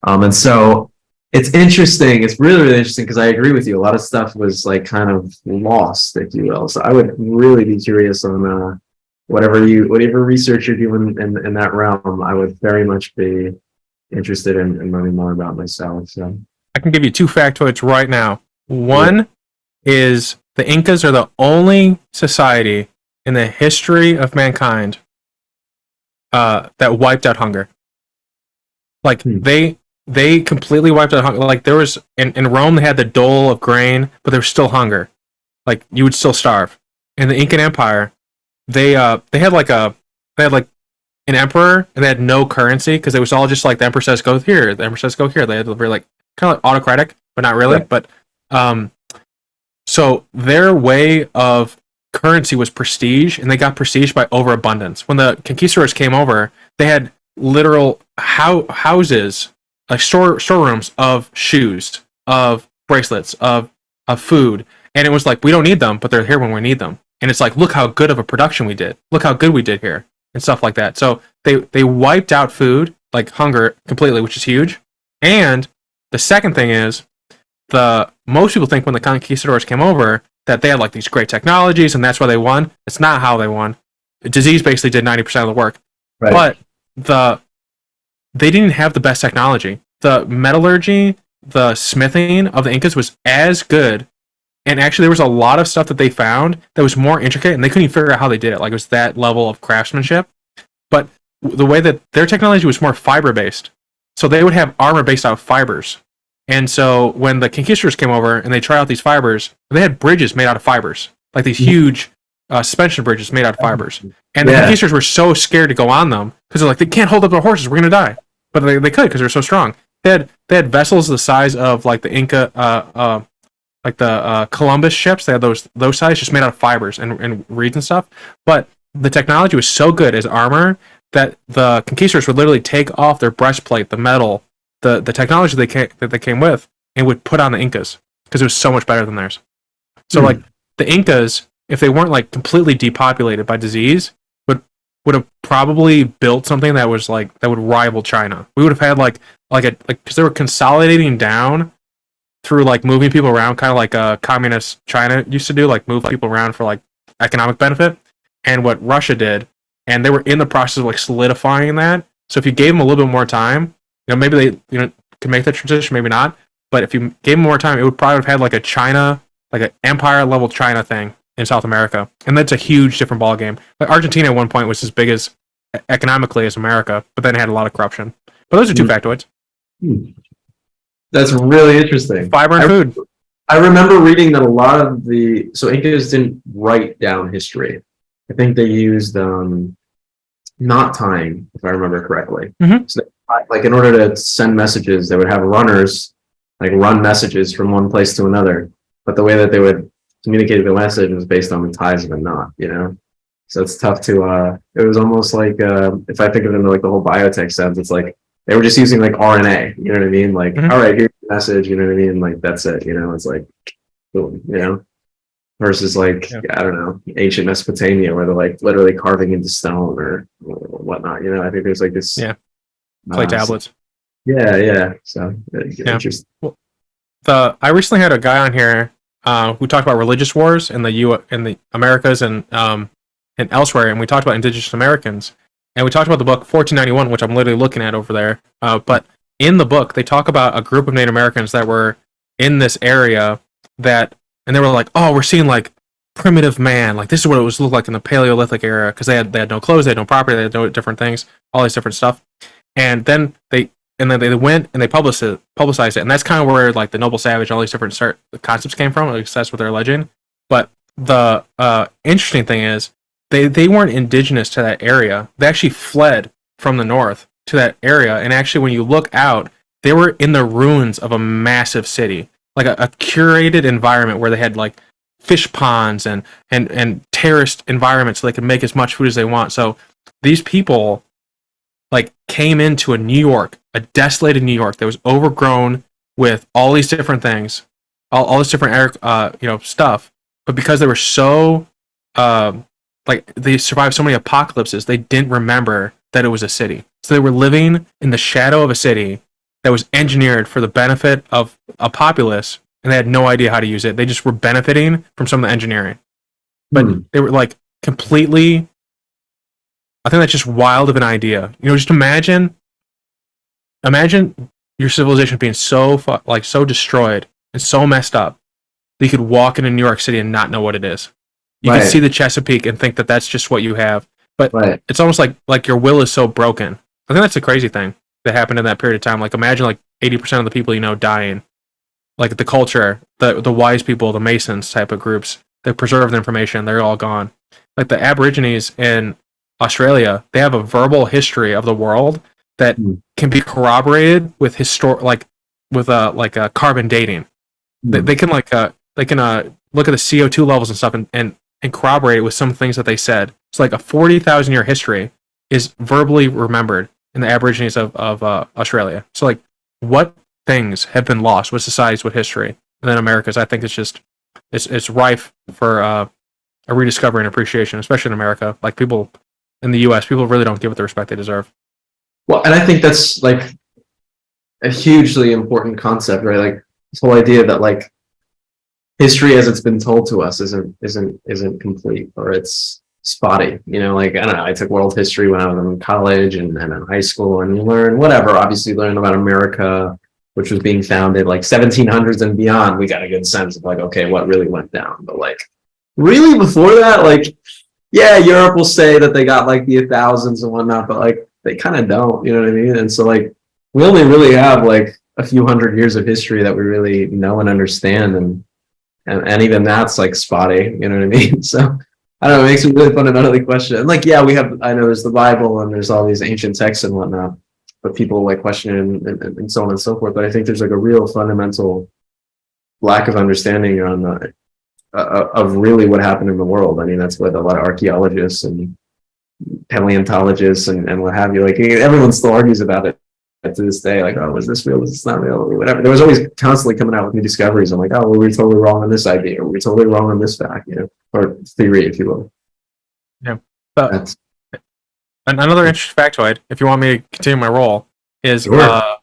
And so it's interesting. It's really, really interesting because I agree with you. A lot of stuff was like kind of lost, if you will. So I would really be curious on whatever research you're doing in that realm. I would very much be interested in learning more about myself. So I can give you 2 factoids right now. One is the Incas are the only society in the history of mankind that wiped out hunger. Like they completely wiped out hunger. Like there was in Rome, they had the dole of grain, but there was still hunger. Like you would still starve. In the Incan Empire, they had like an emperor, and they had no currency because it was all just like the emperor says go here, the emperor says go here. They had very like kind of like autocratic, but not really. But so their way of currency was prestige, and they got prestige by overabundance. When the conquistadors came over, they had literal houses, like storerooms of shoes, of bracelets, of food, And it was like, we don't need them, but they're here when we need them. And it's like, look how good of a production we did. Look how good we did here and stuff like that. So they wiped out food, like hunger completely, which is huge. And the second thing is, most people think when the conquistadors came over that they had like these great technologies and that's why they won. It's not how they won. Disease basically did 90% of the work. Right. But they didn't have the best technology. The metallurgy, the smithing of the Incas was as good. And actually there was a lot of stuff that they found that was more intricate and they couldn't even figure out how they did it. Like it was that level of craftsmanship. But the way that their technology was more fiber based. So they would have armor based out of fibers. And so when the conquistadors came over and they tried out these fibers, they had bridges made out of fibers, like these huge suspension bridges made out of fibers. And the conquistadors were so scared to go on them because they're like, they can't hold up their horses, we're going to die. But they could because they're so strong. They had vessels the size of like the Inca, like the Columbus ships. They had those size just made out of fibers and reeds and stuff. But the technology was so good as armor that the conquistadors would literally take off their breastplate, the metal, the technology that they came with, and would put on the Incas because it was so much better than theirs. So like the Incas, if they weren't like completely depopulated by disease, would have probably built something that was like that would rival China. We would have had like because they were consolidating down through like moving people around, kind of like communist China used to do, like move people around for like economic benefit, and what Russia did, and they were in the process of like solidifying that. So if you gave them a little bit more time, maybe they could make that transition, maybe not. But if you gave them more time, it would probably have had like a China, like an empire level China thing in South America, and that's a huge different ballgame. Like Argentina at one point was as big as economically as America, but then it had a lot of corruption. But those are two factoids. That's really interesting. Fiber and food. I remember reading that a lot of so Incas didn't write down history. I think they used knot tying, if I remember correctly. So like in order to send messages, they would have runners like run messages from one place to another. But the way that they would communicate the message was based on the ties of a knot, So it's tough to it was almost like if I think of it in like the whole biotech sense, it's like they were just using like RNA, you know what I mean? Like, all right, here's the message, you know what I mean? Like that's it, it's like boom, versus like I don't know, ancient Mesopotamia where they're like literally carving into stone or whatnot, I think there's like this clay tablets. So interesting. Well, I recently had a guy on here who talked about religious wars in the Americas and elsewhere, and we talked about indigenous Americans, and we talked about the book 1491, which I'm literally looking at over there. But in the book, they talk about a group of Native Americans that were in this area and they were like, oh, we're seeing like primitive man, like this is what it was looked like in the Paleolithic era, because they had no clothes, they had no property, they had no different things, all these different stuff, and then they went and they publicized it, and that's kind of where like the noble savage, all these different concepts came from. At least that's what they're alleging. But the interesting thing is they weren't indigenous to that area. They actually fled from the north to that area, and actually when you look out, they were in the ruins of a massive city, like a curated environment where they had like fish ponds and terraced environments so they could make as much food as they want. So these people like came into a desolated New York that was overgrown with all these different things, all this different stuff. But because they were so they survived so many apocalypses, they didn't remember that it was a city. So they were living in the shadow of a city that was engineered for the benefit of a populace, and they had no idea how to use it. They just were benefiting from some of the engineering. But they were like completely, I think that's just wild of an idea. Just imagine your civilization being so so destroyed and so messed up that you could walk into New York City and not know what it is. You can see the Chesapeake and think that that's just what you have. But it's almost like your will is so broken. I think that's a crazy thing that happened in that period of time. Like imagine like 80% of the people dying. Like the culture, the wise people, the Masons type of groups that preserve the information, they're all gone. Like the Aborigines in Australia, they have a verbal history of the world that can be corroborated with carbon dating. They can look at the CO2 levels and stuff and corroborate it with some things that they said. It's like a 40,000 year history is verbally remembered in the Aborigines of Australia. So like what things have been lost with societies, with history, and then America's, I think it's just it's rife for a rediscovery and appreciation, especially in America. Like people in the U.S., people really don't give it the respect they deserve. Well, and I think that's like a hugely important concept, right? Like this whole idea that like history as it's been told to us isn't complete, or it's spotty. You know, like I don't know, I took world history when I was in college and in high school, and you learn whatever, obviously learn about America, which was being founded like 1700s and beyond. We got a good sense of like, okay, what really went down. But like really before that, like, yeah, Europe will say that they got like the 1000s and whatnot, but like they kind of don't, you know what I mean? And so like we only really have like a few hundred years of history that we really know and understand, and even that's like spotty, you know what I mean? So I don't know, it makes me really fundamentally question. And like, yeah, we have, I know there's the Bible and there's all these ancient texts and whatnot, but people like question and so on and so forth. But I think there's like a real fundamental lack of understanding on the of really what happened in the world. I mean, that's what a lot of archaeologists and paleontologists and what have you, like everyone still argues about it to this day, like, oh, was this real, was this not real, or whatever. There was always constantly coming out with new discoveries. I'm like, oh, well, we're totally wrong on this idea, or we're totally wrong on this fact, you know, or theory, if you will. Yeah. But another interesting factoid, if you want me to continue my role, is Sure.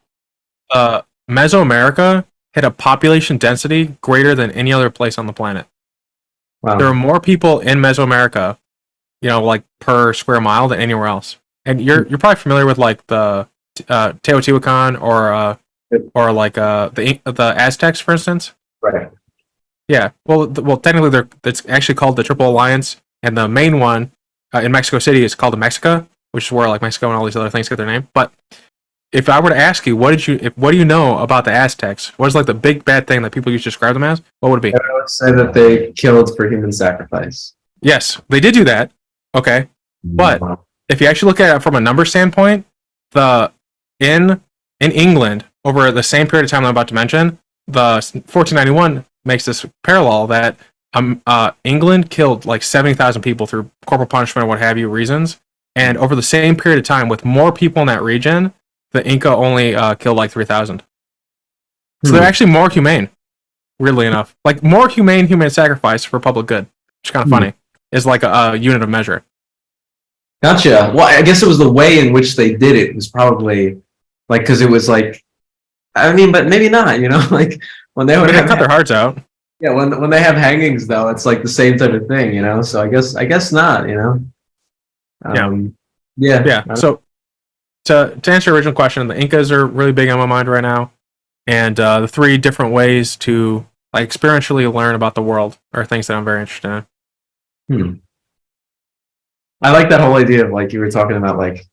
Mesoamerica had a population density greater than any other place on the planet. Wow. There are more people in Mesoamerica, you know, like per square mile than anywhere else. And you're probably familiar with like the Teotihuacan or like the Aztecs, for instance. Right. Yeah. Well, technically, it's actually called the Triple Alliance, and the main one in Mexico City is called the Mexica, which is where like Mexico and all these other things get their name. But if I were to ask you, what do you know about the Aztecs? What is like the big bad thing that people used to describe them as? What would it be? I would say that they killed for human sacrifice. Yes, they did do that. Okay, but Wow. if you actually look at it from a number standpoint, in England over the same period of time I'm about to mention, the 1491 makes this parallel that England killed like 70,000 people through corporal punishment or what have you reasons, and over the same period of time with more people in that region, the Inca only killed like 3,000. So they're actually more humane, weirdly enough. Like more humane human sacrifice for public good, which is kind of funny, is like a unit of measure. Gotcha. Well, I guess it was the way in which they did it was probably like, because it was like, I mean, but maybe not, you know, like when they would They cut their hearts out. yeah, when they have hangings though, it's like the same type of thing, you know. So I guess not, you know. Yeah. So to answer your original question, the Incas are really big on my mind right now, and the 3 different ways to like experientially learn about the world are things that I'm very interested in. I like that whole idea of like you were talking about like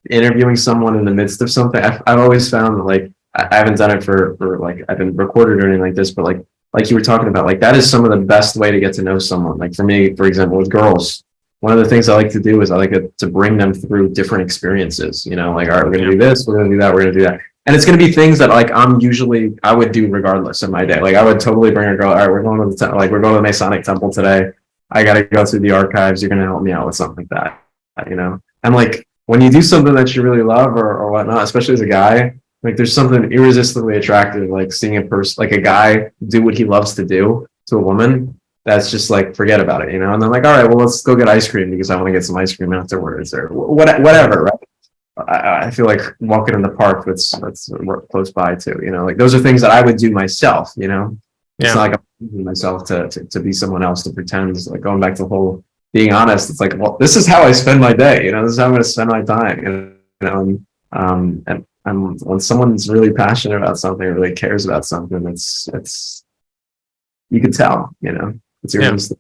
interviewing someone in the midst of something. I've always found that like I haven't done it for like I've been recorded or anything like this, but like you were talking about, like that is some of the best way to get to know someone. Like for me, for example, with girls, one of the things I like to do is I like to bring them through different experiences. You know, like, all right, we're gonna do this, we're gonna do that, we're gonna do that. And it's going to be things that like I would do regardless of my day. Like I would totally bring a girl. All right, we're going to we're going to the Masonic Temple today. I got to go through the archives. You're going to help me out with something like that, you know? And like when you do something that you really love or whatnot, especially as a guy, like there's something irresistibly attractive, like seeing a person, like a guy do what he loves to do to a woman. That's just like, forget about it, you know? And I'm like, all right, well, let's go get ice cream because I want to get some ice cream afterwards or whatever, right? I feel like walking in the park that's close by too, you know, like those are things that I would do myself, you know. It's not like I'm using myself to be someone else, to pretend. It's like going back to the whole being honest. It's like, well, this is how I spend my day, you know, this is how I'm going to spend my time, you know. And when someone's really passionate about something or really cares about something, it's you can tell, you know, it's your so.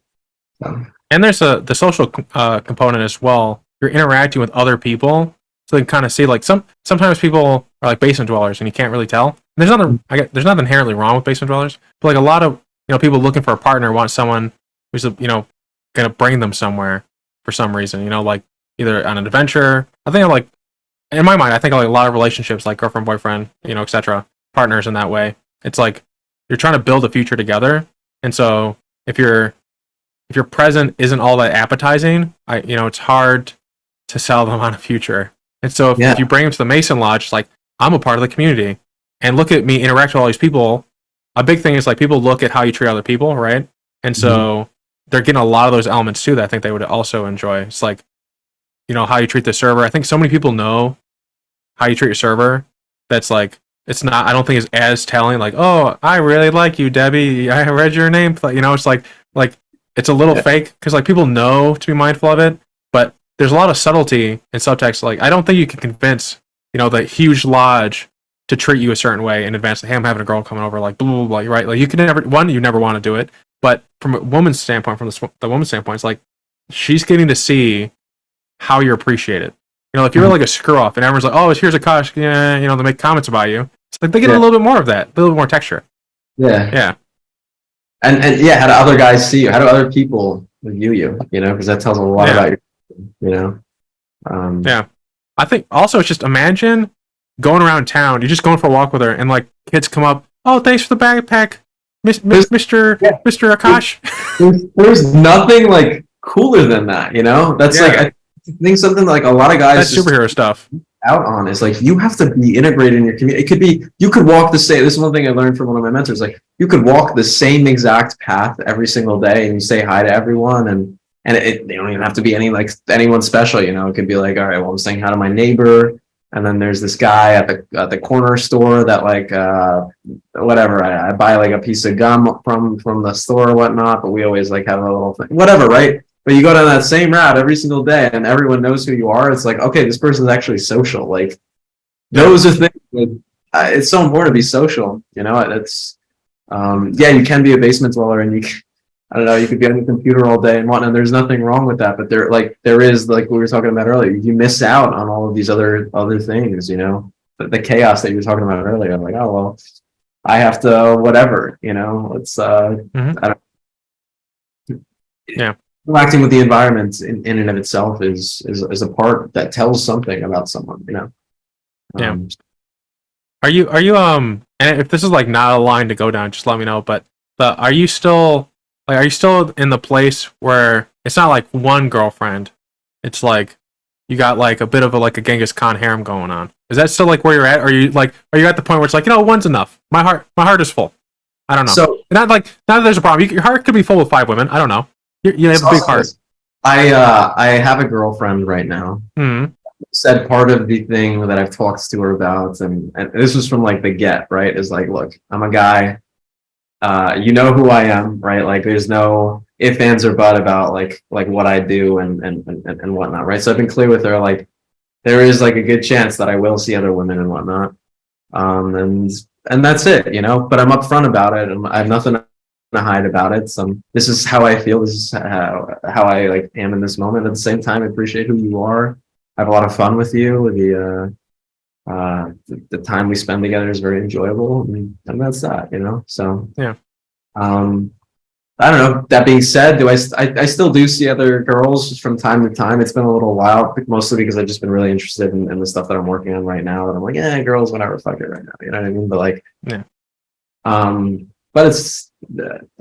And there's the social component as well. You're interacting with other people, so you can kind of see like sometimes people are like basement dwellers, and you can't really tell. And there's nothing inherently wrong with basement dwellers, but like a lot of people looking for a partner want someone who's gonna bring them somewhere for some reason. You know, like either on an adventure. I think like in my mind, I think like a lot of relationships, like girlfriend, boyfriend, etc., partners in that way. It's like you're trying to build a future together, and so if your present isn't all that appetizing, it's hard to sell them on a future. And so if you bring them to the Mason Lodge, it's like, I'm a part of the community, and look at me interact with all these people, a big thing is like people look at how you treat other people, right? And so they're getting a lot of those elements too that I think they would also enjoy. It's like, you know, how you treat the server. I think so many people know how you treat your server. That's like, it's not, I don't think it's as telling, like, oh, I really like you, Debbie. I read your name. You know, it's like it's a little fake because like people know to be mindful of it, but there's a lot of subtlety in subtext. Like, I don't think you can convince, you know, the huge lodge to treat you a certain way in advance. Like, hey, I'm having a girl coming over, like, blah, blah, blah, right? Like, you can never, you never want to do it. But from a woman's standpoint, from the woman's standpoint, it's like, she's getting to see how you're appreciated. You know, if you're like a screw off and everyone's like, oh, here's Akash, yeah, you know, they make comments about you. It's like they get a little bit more of that, a little bit more texture. Yeah. And yeah, how do other guys see you? How do other people view you? You know, because that tells a lot about you. You know. Yeah. I think also it's just imagine going around town. You're just going for a walk with her, and like kids come up. Oh, thanks for the backpack, Mr. Akash. There's nothing like cooler than that. You know, that's like I think something like a lot of guys. That's superhero stuff. Out on is like you have to be integrated in your community. It could be you could walk the same. This is one thing I learned from one of my mentors. Like you could walk the same exact path every single day, and you say hi to everyone, and they don't even have to be anyone special. You know, it could be like, all right, well, I'm saying hi to my neighbor, and then there's this guy at the corner store that like whatever. I buy like a piece of gum from the store or whatnot, but we always like have a little thing, whatever, right? But you go down that same route every single day and everyone knows who you are. It's like, okay, this person's actually social. Like those are things that, it's so important to be social. You know, it's, you can be a basement dweller and I don't know, you could be on your computer all day and whatnot. There's nothing wrong with that. But there is, like we were talking about earlier, you miss out on all of these other things, you know, the chaos that you were talking about earlier. I'm like, oh, well, I have to, whatever, you know, it's, I don't. Yeah. Interacting with the environment in and of itself is a part that tells something about someone, you know. Are you and if this is like not a line to go down, just let me know. But are you still in the place where it's not like one girlfriend, it's like you got like a bit of a Genghis Khan harem going on? Is that still like where you're at? Or are you at the point where it's like, you know, one's enough? My heart is full. I don't know. So not that there's a problem. Your heart could be full with 5 women. I don't know. You have a big heart. I have a girlfriend right now. Said part of the thing that I've talked to her about, and this was from like the get, right? Is like, look, I'm a guy. You know who I am, right? Like, there's no ifs, ands, or but about like what I do and whatnot, right? So I've been clear with her, like there is like a good chance that I will see other women and whatnot, and that's it, you know. But I'm upfront about it, and I have nothing to hide about it. So this is how I feel. This is how I like am in this moment. At the same time, I appreciate who you are. I have a lot of fun with you. The time we spend together is very enjoyable, and that's that, you know. So yeah. I don't know. That being said, I still do see other girls just from time to time. It's been a little while, mostly because I've just been really interested in the stuff that I'm working on right now. And I'm like, yeah, girls, whatever, fuck it right now. You know what I mean? But like, yeah. But it's,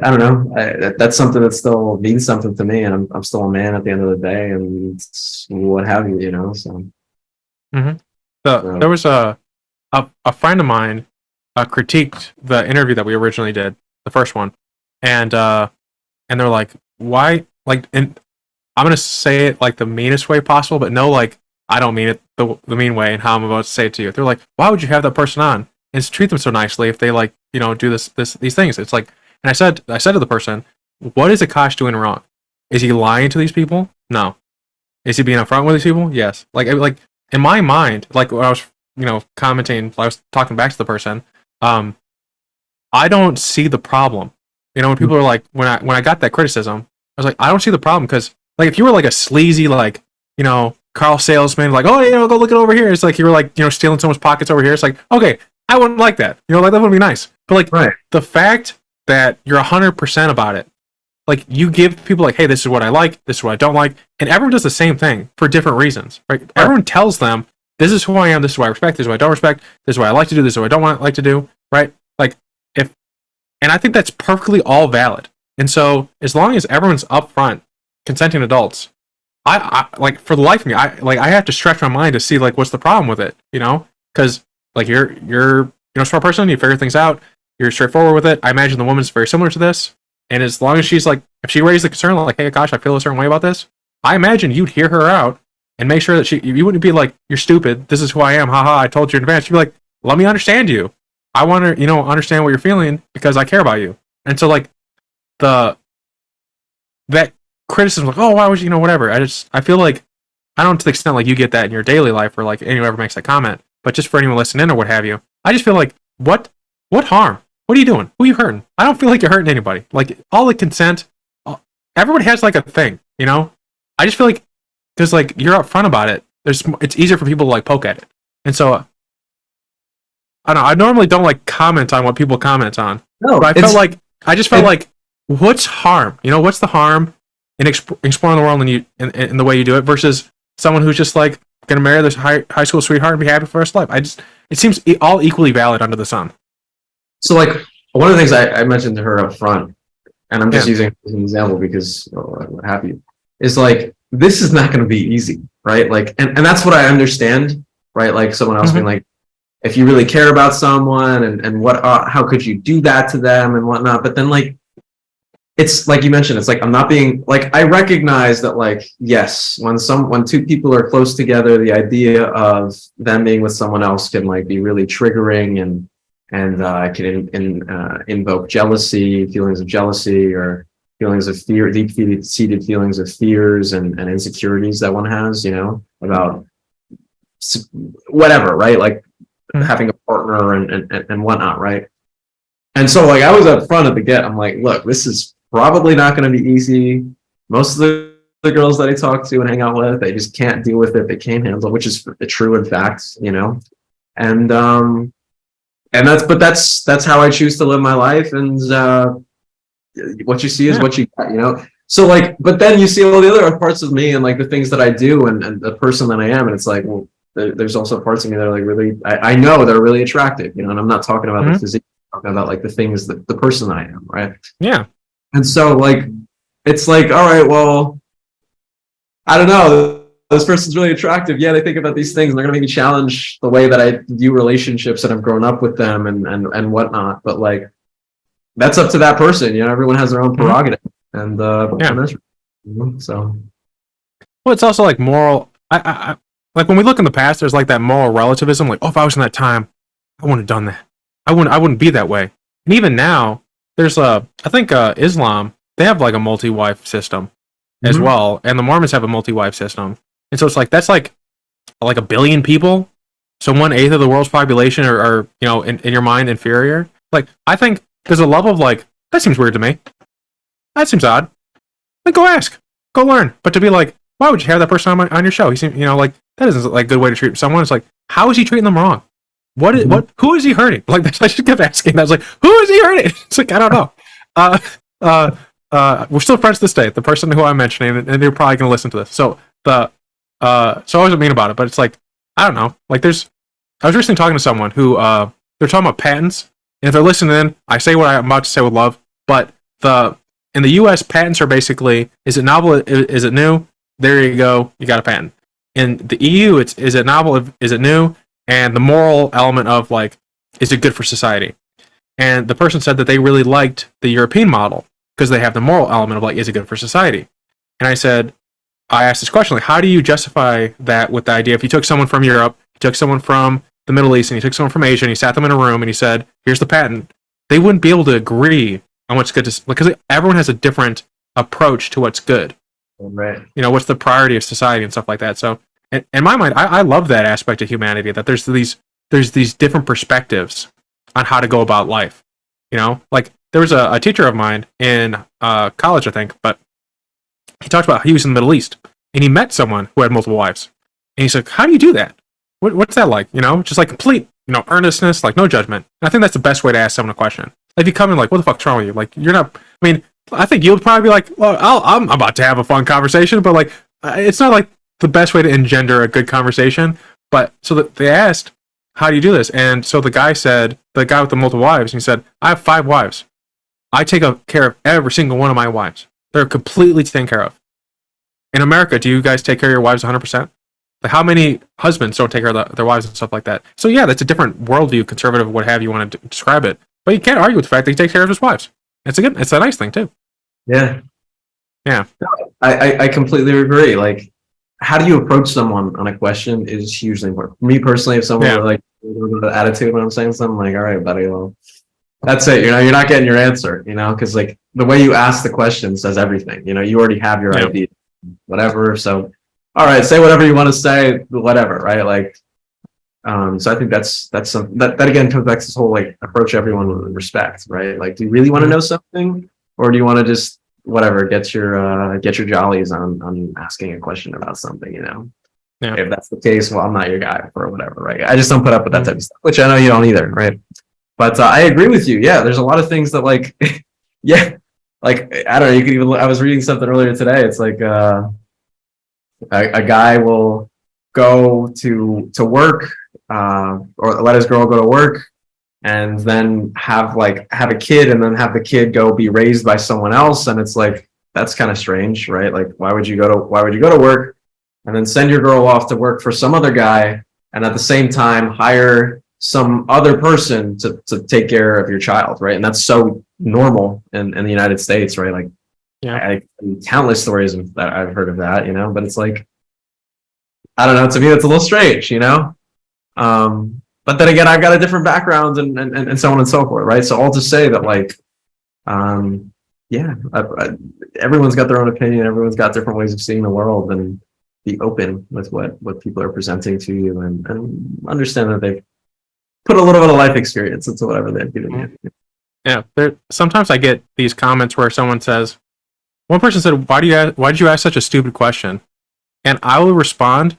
I don't know. That's something that still means something to me, and I'm still a man at the end of the day, and what have you, you know. So, so there was a friend of mine critiqued the interview that we originally did, the first one, and they're like, why? Like, and I'm gonna say it like the meanest way possible, but no, like I don't mean it the mean way, and how I'm about to say it to you. They're like, why would you have that person on and treat them so nicely if they like, you know, do these things? It's like, and I said to the person, what is Akash doing wrong? Is he lying to these people? No. Is he being upfront with these people? Yes. Like in my mind, like when I was, you know, commenting, I was talking back to the person. I don't see the problem. You know, when people are like, when I got that criticism, I was like, I don't see the problem, because like if you were like a sleazy, like, you know, car salesman, like, oh, you know, go look it over here. It's like you were like, you know, stealing someone's pockets over here. It's like, okay, I wouldn't like that. You know, like that wouldn't be nice. But like the fact that you're 100% about it, like you give people like, hey, this is what I like, this is what I don't like, and everyone does the same thing for different reasons, right? Everyone tells them, this is who I am, this is what I respect, this is what I don't respect, this is what I like to do, this is what I don't like to do, right? Like and I think that's perfectly all valid. And so as long as everyone's upfront, consenting adults, I like, for the life of me, I have to stretch my mind to see like what's the problem with it, you know? Because like you're you know, smart person, you figure things out. you're straightforward with it. I imagine the woman's very similar to this. And as long as she's like, if she raised the concern, like, hey, gosh, I feel a certain way about this, I imagine you'd hear her out and make sure that you wouldn't be like, you're stupid. This is who I am. Haha, I told you in advance. You'd be like, let me understand you. I want to, understand what you're feeling because I care about you. And so like that criticism, like, oh, why would you, whatever. I feel like, I don't to the extent like you get that in your daily life or like anyone ever makes that comment, but just for anyone listening or what have you, I just feel like, what harm? What are you doing? Who are you hurting? I don't feel like you're hurting anybody. Like, all the consent, everybody has like a thing, I just feel like, because like you're upfront about it, it's easier for people to like poke at it. And so, I don't know, I normally don't like comment on what people comment on. No, but I just felt like, what's harm? What's the harm in exploring the world in the way you do it versus someone who's just like going to marry this high school sweetheart and be happy for the rest of life? It seems all equally valid under the sun. So like one of the things I mentioned to her up front, and I'm just using it as an example because what have you, is like, this is not going to be easy, right? Like, and that's what I understand, right? Like someone else being like, if you really care about someone and what, how could you do that to them and whatnot? But then like, it's like you mentioned, it's like, I'm not being like, I recognize that like, yes, when two people are close together, the idea of them being with someone else can like be really triggering and can invoke jealousy, feelings of jealousy, or feelings of fear, deep-seated feelings of fears and insecurities that one has, about whatever, right? Like having a partner and whatnot, right? And so like I was up front at the get. I'm like, look, this is probably not going to be easy. Most of the girls that I talk to and hang out with, they just can't deal with it. They can't handle it, which is true in fact, and that's how I choose to live my life. And what you see is what you get, So like, but then you see all the other parts of me and like the things that I do and the person that I am. And it's like, well, there's also parts of me that are like really, I know they're really attractive, and I'm not talking about the physique, I'm talking about like the things that the person I am, right? Yeah. And so like, it's like, all right, well, I don't know. This person's really attractive. Yeah, they think about these things and they're going to make me challenge the way that I view relationships and I've grown up with them and whatnot. But like, that's up to that person. Everyone has their own prerogative. And so. Well, it's also like moral. I like when we look in the past, there's like that moral relativism. Like, oh, if I was in that time, I wouldn't have done that. I wouldn't be that way. And even now, there's I think Islam, they have like a multi-wife system as well. And the Mormons have a multi-wife system. And so it's like, that's like a billion people. So 1/8 of the world's population are in your mind, inferior. Like, I think there's a level of like, that seems weird to me. That seems odd. Like, go ask, go learn. But to be like, why would you have that person on your show? He seems, like, that isn't like a good way to treat someone. It's like, how is he treating them wrong? Who is he hurting? Like, that's, I just kept asking. I was like, who is he hurting? It's like, I don't know. We're still friends to this day. The person who I'm mentioning, and they're probably going to listen to this. So so I wasn't mean about it, but it's like, I don't know. Like, I was recently talking to someone who, they're talking about patents, and if they're listening, I say what I'm about to say with love, but in the US, patents are basically, is it novel, is it new? There you go, you got a patent. In the EU, is it novel, is it new? And the moral element of like, is it good for society? And the person said that they really liked the European model, because they have the moral element of like, is it good for society? And I asked this question, like, how do you justify that with the idea if you took someone from Europe, you took someone from the Middle East, and you took someone from Asia, and you sat them in a room, and you said, here's the patent, they wouldn't be able to agree on what's good, because everyone has a different approach to what's good. Right. What's the priority of society and stuff like that. So, in my mind, I love that aspect of humanity, that there's these different perspectives on how to go about life. Like, there was a teacher of mine in college, I think, but he talked about how he was in the Middle East and he met someone who had multiple wives. And he's like, how do you do that? What's that like? Just like complete, earnestness, like no judgment. And I think that's the best way to ask someone a question. Like, if you come in like, what the fuck's wrong with you? Like, you're not, I mean, I think you'll probably be like, well, I'm about to have a fun conversation, but like, it's not like the best way to engender a good conversation. But so that they asked, how do you do this? And so the guy with the multiple wives, he said, I have 5 wives. I take care of every single one of my wives. They're completely taken care of. In America, do you guys take care of your wives 100%? Like, how many husbands don't take care of their wives and stuff like that? So yeah, that's a different worldview, conservative, what have you want to describe it. But you can't argue with the fact that he takes care of his wives. It's a nice thing too. Yeah. Yeah. I completely agree. Like, how do you approach someone on a question is hugely important. For me personally, if someone with like a little bit of attitude when I'm saying something, like, all right, buddy, well, that's it. You're not getting your answer, because like the way you ask the question says everything. You already have your idea, whatever. So, all right, say whatever you want to say, whatever, right? Like, so I think that's something that again comes back to this whole like approach everyone with respect, right? Like, do you really want to know something, or do you want to just whatever get your jollies on asking a question about something? Yeah. If that's the case, well, I'm not your guy for whatever, right? I just don't put up with that type of stuff, which I know you don't either, right? But I agree with you. Yeah, there's a lot of things that like, yeah, like I don't know. You could even. I was reading something earlier today. It's like a guy will go to work, or let his girl go to work, and then have a kid, and then have the kid go be raised by someone else, and it's like that's kind of strange, right? Like, why would you go to work, and then send your girl off to work for some other guy, and at the same time hire some other person to take care of your child, right? And that's so normal in the United States, right? Like, yeah, countless stories that I've heard of that, but it's like, I don't know, to me that's a little strange, but then again, I've got a different background and so on and so forth, right? So all to say that like, everyone's got their own opinion, everyone's got different ways of seeing the world, and be open with what people are presenting to you, and understand that they've put a little bit of life experience into whatever they're giving you. Yeah, sometimes I get these comments where someone says, one person said, why did you ask such a stupid question? And I will respond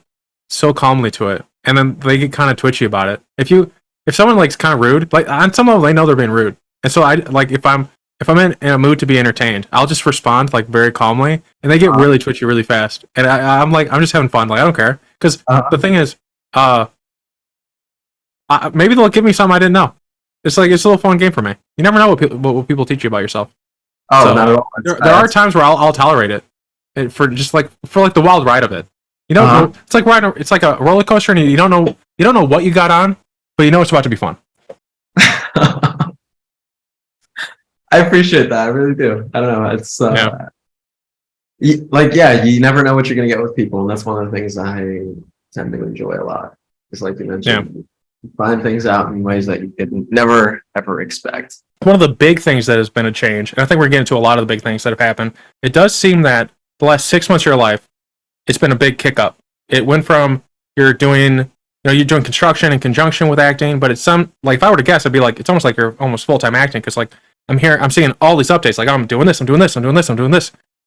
so calmly to it, and then they get kind of twitchy about it. If someone like kind of rude, like on some level they know they're being rude, and so I like if I'm in a mood to be entertained, I'll just respond like very calmly, and they get really twitchy really fast, and I'm like, I'm just having fun, like I don't care, because the thing is, maybe they'll give me something I didn't know. It's a little fun game for me. You never know what people teach you about yourself. Oh, so, not at all. There are times where I'll tolerate it for the wild ride of it. It's like it's like a roller coaster, and you don't know what you got on, but you know it's about to be fun. I appreciate that. I really do. I don't know. It's you never know what you're gonna get with people, and that's one of the things I tend to enjoy a lot. It's like you mentioned, you find things out in ways that you didn't never ever expect. One of the big things that has been a change, and I think we're getting to a lot of the big things that have happened. It does seem that the last 6 months of your life, it's been a big kick up. It went from you're doing construction in conjunction with acting, but it's if I were to guess, I'd be like, it's almost like you're almost full-time acting, because like I'm seeing all these updates, like I'm doing this, and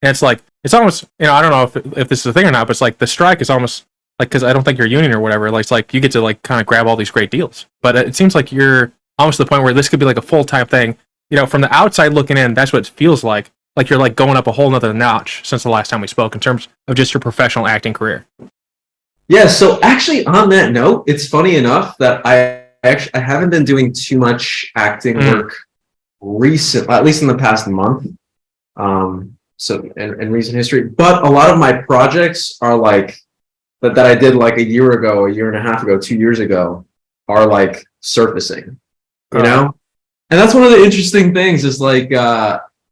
it's like, it's almost, I don't know if this is a thing or not, but it's like the strike is almost like, because I don't think you're a union or whatever, like it's like you get to like kind of grab all these great deals, but it seems like you're almost to the point where this could be like a full-time thing. From the outside looking in, that's what it feels like you're like going up a whole nother notch since the last time we spoke in terms of just your professional acting career. Yeah, so actually on that note, it's funny enough that I haven't been doing too much acting work recently, at least in the past month. So in recent history, but a lot of my projects are like that I did like a year ago, a year and a half ago, 2 years ago, are like surfacing, and that's one of the interesting things is like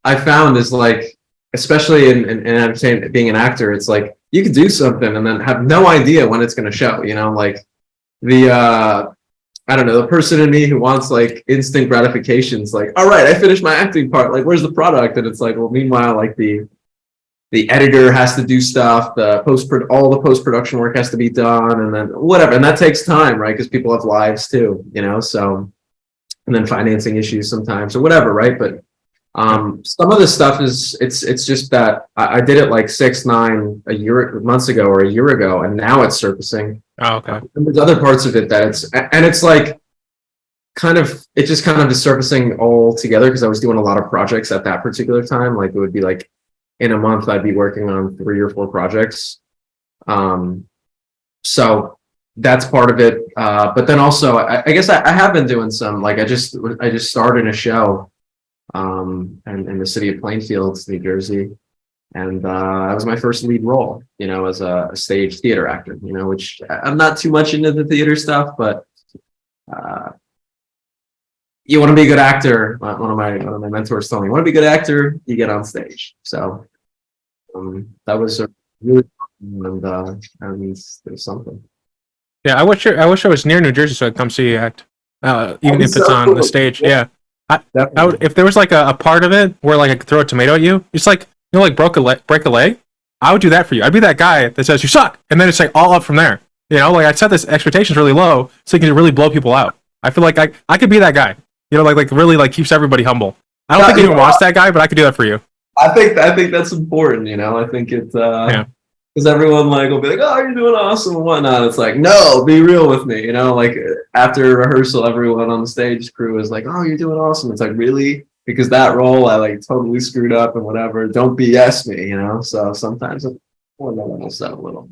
I found is like, especially in entertainment, being an actor, it's like you can do something and then have no idea when it's going to show. Like the I don't know, the person in me who wants like instant gratifications, like, all right, I finished my acting part, like where's the product? And it's like, well, meanwhile, like the editor has to do stuff, all the post-production work has to be done, and then whatever, and that takes time, right? Because people have lives too, so, and then financing issues sometimes or whatever, right? But some of the stuff it's just that I did it like 6-9 months ago or a year ago, and now it's surfacing. Oh, okay. And there's other parts of it that it's like it just kind of is surfacing all together, because I was doing a lot of projects at that particular time. Like it would be like in a month I'd be working on 3 or 4 projects. So that's part of it. But then also I guess I have been doing some, like I just started a show in the city of Plainfield, New Jersey, and that was my first lead role, as a stage theater actor, which I'm not too much into the theater stuff, but you want to be a good actor. One of my mentors told me, you want to be a good actor, you get on stage. So that was a really and that means there's something. Yeah, I wish I was near New Jersey so I'd come see you act. Even if it's So on cool. the stage. Yeah. I Definitely. would, if there was like a part of it where like I could throw a tomato at you, it's like like break a leg. I would do that for you. I'd be that guy that says you suck, and then it's like all up from there. Like I'd set this expectations really low so you can really blow people out. I feel like I could be that guy. Like really like keeps everybody humble. I don't think anyone wants that guy, but I could do that for you. I think that's important. I think it's Yeah. because everyone like will be like, oh, you're doing awesome and whatnot. It's like, no, be real with me. Like after rehearsal, everyone on the stage crew is like, oh, you're doing awesome. It's like, really? Because that role I like totally screwed up and whatever. Don't BS me. So sometimes I want to almost that a little.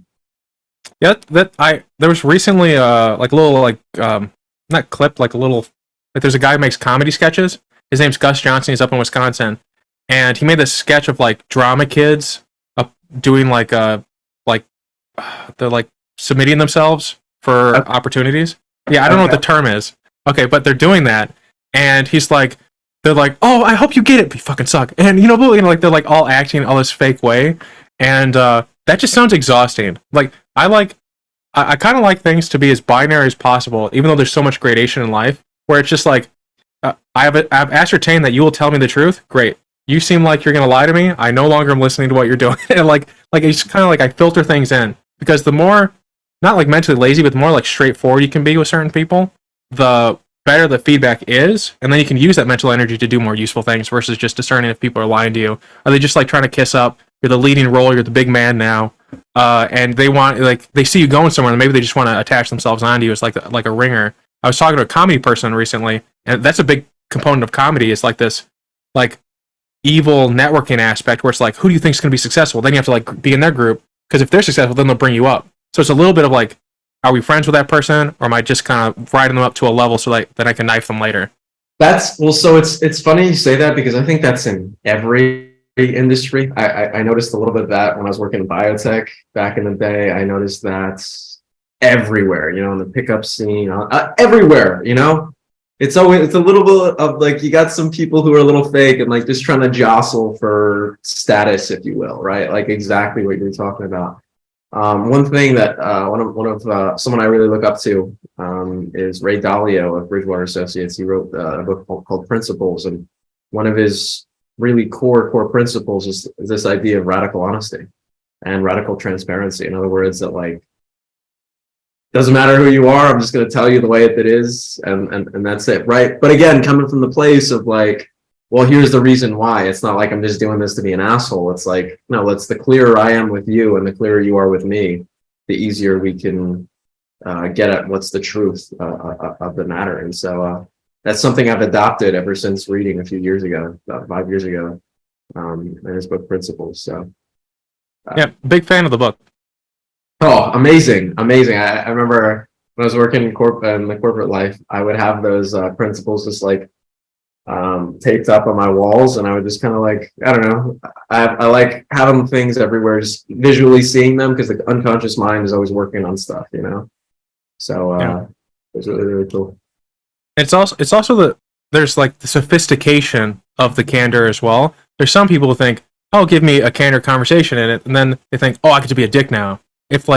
Yeah, there was recently like a little like not clip, like a little, like there's a guy who makes comedy sketches. His name's Gus Johnson. He's up in Wisconsin, and he made this sketch of like drama kids doing like they're like submitting themselves for opportunities. Yeah, I don't know what the term is. Okay, but they're doing that, and they're like, oh, I hope you get it, but you fucking suck, and like they're like all acting all this fake way, and that just sounds exhausting. Like I kind of like things to be as binary as possible, even though there's so much gradation in life, where it's just like, I've ascertained that you will tell me the truth. Great. You seem like you're gonna lie to me. I no longer am listening to what you're doing. And like it's kind of like I filter things in, because the more, not like mentally lazy, but the more like straightforward you can be with certain people, the better the feedback is, and then you can use that mental energy to do more useful things versus just discerning if people are lying to you. Are they just like trying to kiss up? You're the leading role. You're the big man now. And they want, like, they see you going somewhere, and maybe they just want to attach themselves onto you as like a ringer. I was talking to a comedy person recently, and that's a big component of comedy. Is like this, like, evil networking aspect where it's like, who do you think is going to be successful? Then you have to like be in their group, because if they're successful, then they'll bring you up. So it's a little bit of like, are we friends with that person, or am I just kind of riding them up to a level so that I can knife them later? So it's funny you say that, because I think that's in every industry. I noticed a little bit of that when I was working in biotech back in the day. I noticed that everywhere, in the pickup scene, everywhere, it's always, it's a little bit of like, you got some people who are a little fake and like just trying to jostle for status, if you will, right? Like exactly what you're talking about. One thing that one of someone I really look up to is Ray Dalio of Bridgewater Associates. He wrote a book called Principles, and one of his really core principles is this idea of radical honesty and radical transparency. In other words, that like, doesn't matter who you are, I'm just going to tell you the way it is, and that's it, right? But again, coming from the place of like, well, here's the reason why. It's not like I'm just doing this to be an asshole. It's like, no, the clearer I am with you and the clearer you are with me, the easier we can get at what's the truth of the matter. And so that's something I've adopted ever since reading a few years ago, about 5 years ago, in his book Principles. So yeah, big fan of the book. Oh, amazing. I remember when I was working in the corporate life, I would have those principles just like taped up on my walls, and I would just kind of like, I don't know, I like having things everywhere, just visually seeing them, because the unconscious mind is always working on stuff, so it was really cool. It's also there's like the sophistication of the candor as well. There's some people who think, oh, give me a candor conversation in it, and then they think, oh, I get to be a dick now. If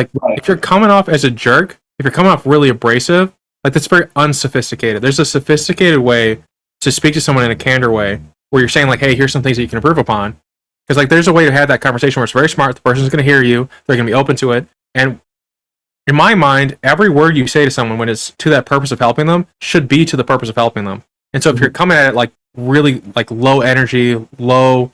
you're coming off as a jerk, if you're coming off really abrasive, like that's very unsophisticated. There's a sophisticated way to speak to someone in a candor way, where you're saying like, hey, here's some things that you can improve upon. Because like there's a way to have that conversation where it's very smart. The person's going to hear you. They're going to be open to it. And in my mind, every word you say to someone when it's to that purpose of helping them should be to the purpose of helping them. And so if you're coming at it like really like low energy, low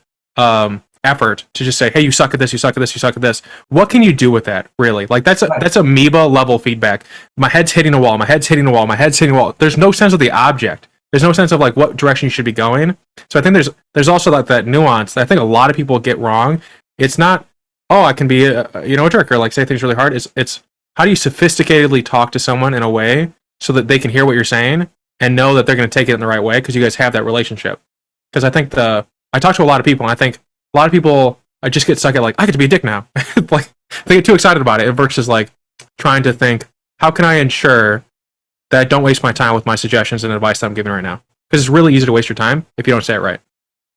effort to just say, hey, you suck at this, you suck at this, you suck at this, what can you do with that, really? Like that's amoeba level feedback. My head's hitting a wall, my head's hitting a wall, my head's hitting a wall. There's no sense of the object. There's no sense of like what direction you should be going. So I think there's also like that nuance that I think a lot of people get wrong. It's not, oh, I can be a jerk or like say things really hard. It's how do you sophisticatedly talk to someone in a way so that they can hear what you're saying and know that they're going to take it in the right way, because you guys have that relationship. Because I think I talk to a lot of people, and I think a lot of people just get stuck at like, I get to be a dick now. Like they get too excited about it versus like trying to think, how can I ensure that I don't waste my time with my suggestions and advice that I'm giving right now? because it's really easy to waste your time if you don't say it right.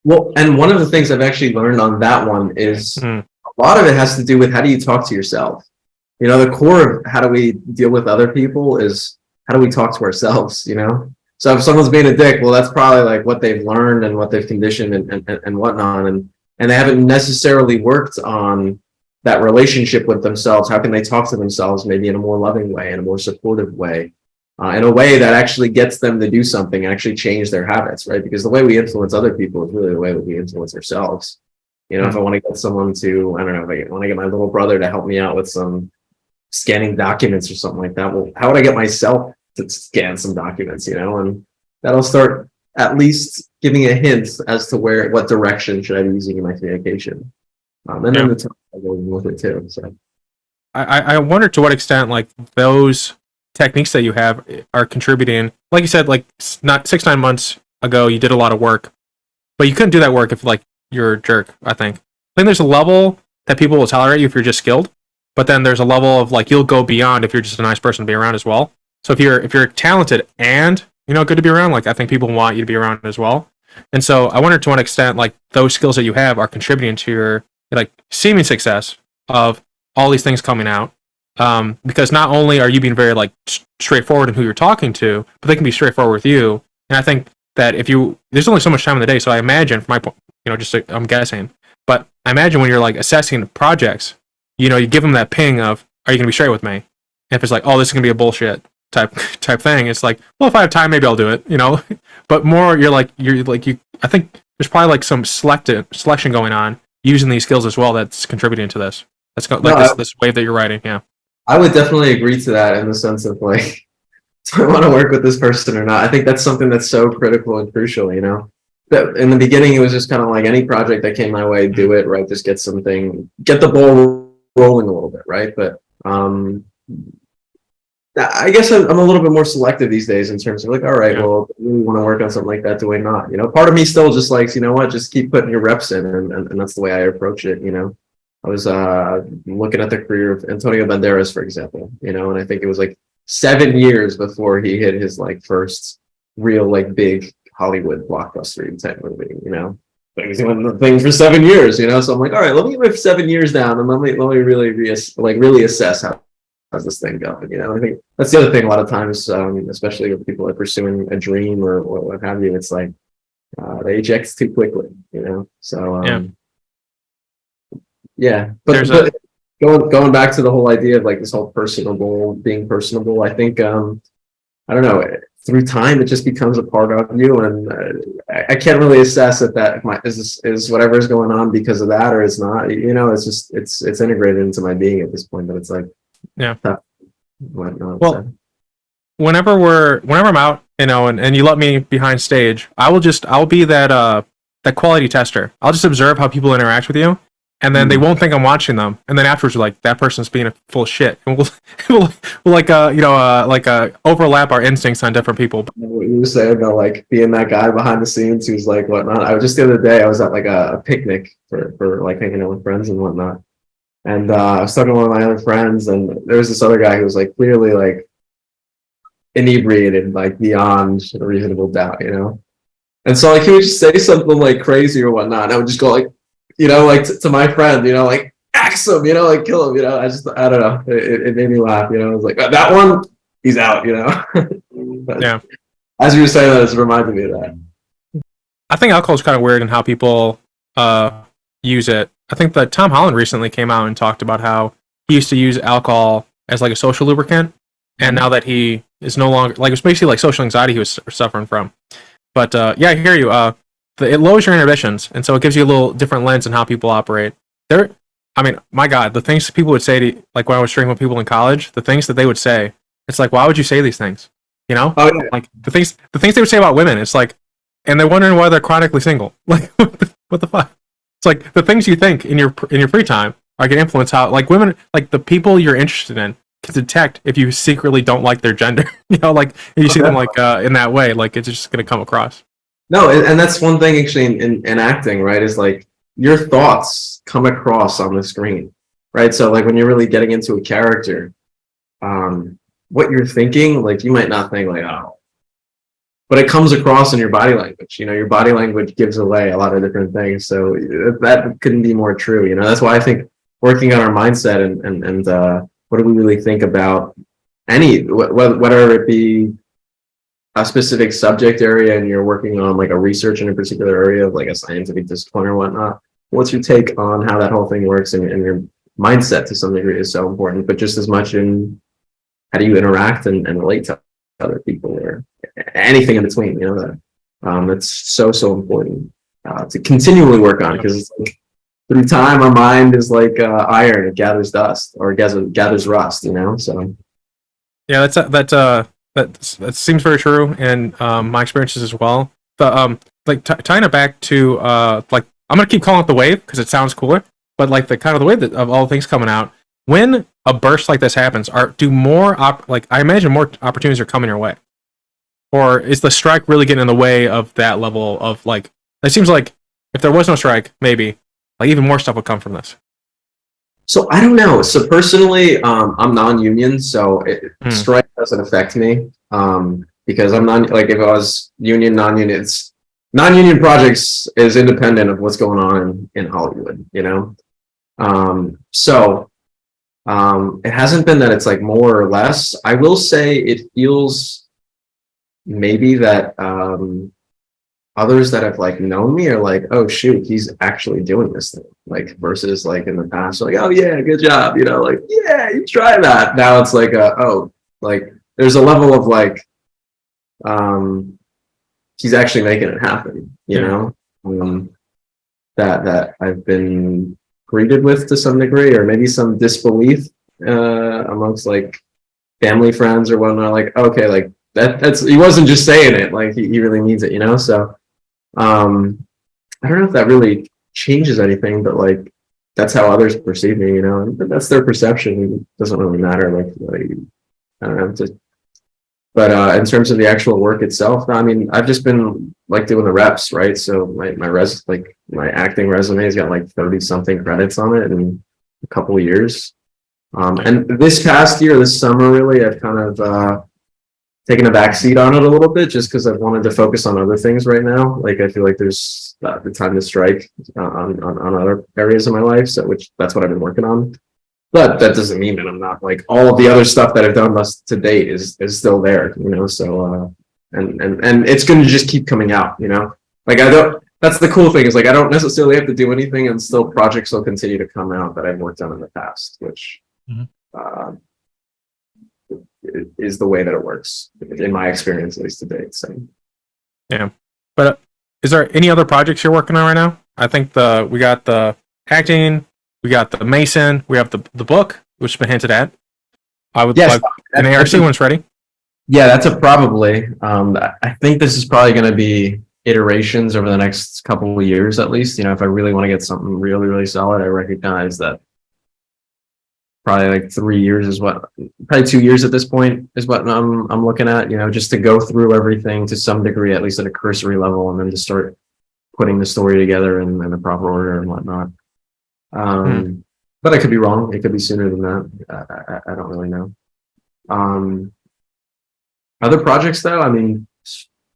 Well, and one of the things I've actually learned on that one is a lot of it has to do with how do you talk to yourself. You know, the core of how do we deal with other people is how do we talk to ourselves, you know? So if someone's being a dick, well, that's probably like what they've learned and what they've conditioned and whatnot. And they haven't necessarily worked on that relationship with themselves. How can they talk to themselves maybe in a more loving way, in a more supportive way, in a way that actually gets them to do something and actually change their habits, right? Because the way we influence other people is really the way that we influence ourselves. You know, if I want to get someone to, I don't know, if I want to get my little brother to help me out with some scanning documents or something like that, well, how would I get myself to scan some documents, you know? And that'll start at least giving a hint as to what direction should I be using in my communication. And then the time I go with it too. So I wonder to what extent like those techniques that you have are contributing. Like you said, like not 6-9 months ago, you did a lot of work, but you couldn't do that work if like you're a jerk. I think there's a level that people will tolerate you if you're just skilled, but then there's a level of like you'll go beyond if you're just a nice person to be around as well. So if you're talented and good to be around, like I think people want you to be around as well. And so I wonder to what extent like those skills that you have are contributing to your like seeming success of all these things coming out. Because not only are you being very like straightforward in who you're talking to, but they can be straightforward with you. And I think that there's only so much time in the day. So I imagine from my point, I'm guessing, but I imagine when you're like assessing projects, you give them that ping of, are you going to be straight with me? And if it's like, oh, this is going to be a bullshit type thing, it's like, well, if I have time, maybe I'll do it, but more I think there's probably like some selection going on using these skills as well. That's contributing to this. This wave that you're riding. Yeah. I would definitely agree to that in the sense of like, do I want to work with this person or not? I think that's something that's so critical and crucial, That in the beginning, it was just kind of like any project that came my way, do it, right? Just get the ball rolling a little bit, right? But I guess I'm a little bit more selective these days in terms of like, all right, well, I really want to work on something like that, do I not? Part of me still just likes, just keep putting your reps in, and that's the way I approach it, I was looking at the career of Antonio Banderas, for example, and I think it was like 7 years before he hit his like first real like big Hollywood blockbuster type movie, But he was doing the thing for 7 years, So I'm like, all right, let me get my 7 years down and let me really really assess how's this thing going, I think that's the other thing. A lot of times, especially when people are pursuing a dream or what have you, it's like they eject too quickly, So yeah, but going back to the whole idea of like this whole being personable, I think I don't know, through time it just becomes a part of you, and I can't really assess if is whatever is going on because of that or it's not. It's just it's integrated into my being at this point. But it's like tough. Well, whenever I'm out, and you let me behind stage, I'll be that quality tester. I'll just observe how people interact with you. And then they won't think I'm watching them. And then afterwards, we're like, that person's being a full shit. And we'll overlap our instincts on different people. What you were saying about like being that guy behind the scenes who's like whatnot. I was just the other day, I was at like a picnic for like hanging out with friends and whatnot. And I was talking to one of my other friends, and there was this other guy who was like clearly like inebriated, like beyond a reasonable doubt, And so like he would just say something like crazy or whatnot. And I would just go like, like to my friend, like axe him, like kill him, I don't know. It made me laugh, I was like, that one, he's out, But yeah. As you were saying that, it reminded me of that. I think alcohol is kind of weird in how people use it. I think that Tom Holland recently came out and talked about how he used to use alcohol as like a social lubricant, and now that he is no longer, like, it's basically like social anxiety he was suffering from. But yeah, I hear you. It lowers your inhibitions, and so it gives you a little different lens in how people operate. My God, the things people would say to, like when I was drinking with people in college, the things that they would say, it's like, why would you say these things? Oh, yeah. Like the things they would say about women. It's like, and they're wondering why they're chronically single. Like, what the fuck? It's like the things you think in your free time can influence how, like, women, like the people you're interested in can detect if you secretly don't like their gender. Like if you see them like in that way, like it's just gonna come across. No, and that's one thing actually in acting, right? Is like your thoughts come across on the screen, right? So like when you're really getting into a character, what you're thinking, like you might not think like, oh, but it comes across in your body language. Your body language gives away a lot of different things. So that couldn't be more true. That's why I think working on our mindset and what do we really think about whether it be a specific subject area and you're working on like a research in a particular area of like a scientific discipline or whatnot. What's your take on how that whole thing works, and your mindset to some degree is so important, but just as much in how do you interact and relate to other people or anything in between, that's so important to continually work on, because it's like through time our mind is like iron, it gathers dust or gathers rust, so. Yeah, that seems very true in my experiences as well. Tying it back to like, I'm gonna keep calling it the wave because it sounds cooler, but like the kind of the wave of all things coming out, when a burst like this happens, I imagine more opportunities are coming your way, or is the strike really getting in the way of that level of like? It seems like if there was no strike, maybe like even more stuff would come from this. So I don't know. So personally, I'm non-union, so strike doesn't affect me because I'm not like if I was union, non-union. It's non-union projects is independent of what's going on in Hollywood, So it hasn't been that it's like more or less. I will say it feels maybe that others that have like known me are like, oh shoot, he's actually doing this thing. Like versus like in the past, like, oh yeah, good job, like, yeah, you try that. Now it's like like there's a level of like he's actually making it happen, that I've been greeted with to some degree, or maybe some disbelief amongst like family, friends or whatnot, like, okay, like that's he wasn't just saying it, like he really means it, so I don't know if that really changes anything, but like that's how others perceive me, and that's their perception. It doesn't really matter, like I don't know, just. But in terms of the actual work itself, I mean, I've just been like doing the reps, right? So my acting resume has got like 30 something credits on it in a couple of years. And this past year, this summer, really, I've kind of taken a back seat on it a little bit, just because I've wanted to focus on other things right now. Like I feel like there's the time to strike on other areas of my life, that's what I've been working on. But that doesn't mean that I'm not like all of the other stuff that I've done to date is still there, so and it's going to just keep coming out, like that's the cool thing is like I don't necessarily have to do anything, and still projects will continue to come out that I've worked on in the past, which is the way that it works in my experience, at least to date. So yeah, but is there any other projects you're working on right now? I think we got the acting, we got the Mason, we have the book, which has been hinted at. I would like an ARC when it's ready. Yeah, that's a probably. I think this is probably going to be iterations over the next couple of years, at least. If I really want to get something really, really solid, I recognize that probably like 3 years is probably 2 years at this point is what I'm looking at. Just to go through everything to some degree, at least at a cursory level, and then to start putting the story together in the proper order and whatnot. But I could be wrong. It could be sooner than that. I don't really know. Other projects though, I mean,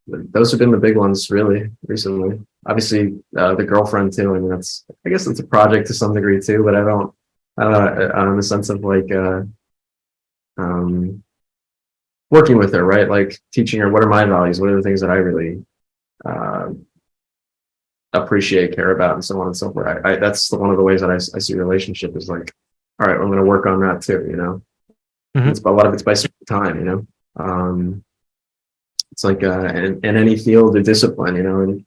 those have been the big ones really recently. Obviously, the girlfriend too. I mean, I guess it's a project to some degree too, but I don't know, in the sense of like, working with her, right? Like teaching her what are my values, what are the things that I really, appreciate, care about, and so on and so forth. That's one of the ways that I see relationship is like, all right, I'm going to work on that too, It's a lot of it's by time, it's like in any field or discipline,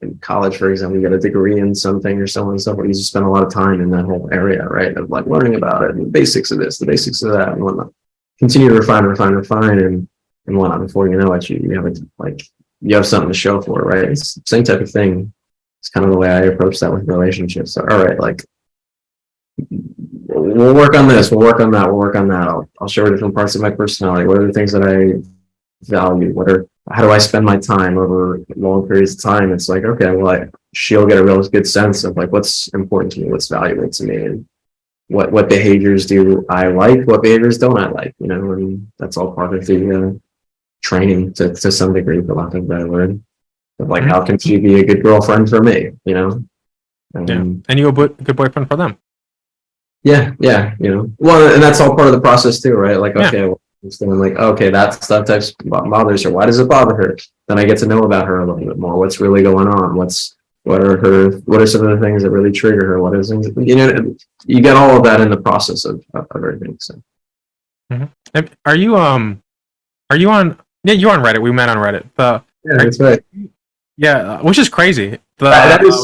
in college, for example, you get a degree in something or so on and so forth. You just spend a lot of time in that whole area, right? Of like learning about it and the basics of this, the basics of that, and whatnot. Continue to refine, and whatnot. Before you know it, you have something to show for it, right? It's the same type of thing. It's kind of the way I approach that with relationships. So, all right, like we'll work on this, we'll work on that, we'll work on that. I'll share different parts of my personality. What are the things that I value? How do I spend my time over long periods of time? It's like, okay, well, she'll get a real good sense of like what's important to me, what's valuable to me, and what behaviors do I like, what behaviors don't I like, and that's all part of the training to some degree, for lack of a better word, of like, how can she be a good girlfriend for me, you know? And you a good boyfriend for them. Yeah, you know. Well, and that's all part of the process too, right? Like, okay, well, so I'm like, okay, that stuff bothers her. Why does it bother her? Then I get to know about her a little bit more. What's really going on? What are some of the things that really trigger her? What is, you know, you get all of that in the process of everything. So, are you on? Yeah, you're on Reddit. We met on Reddit. that's right. Yeah, which is crazy. That is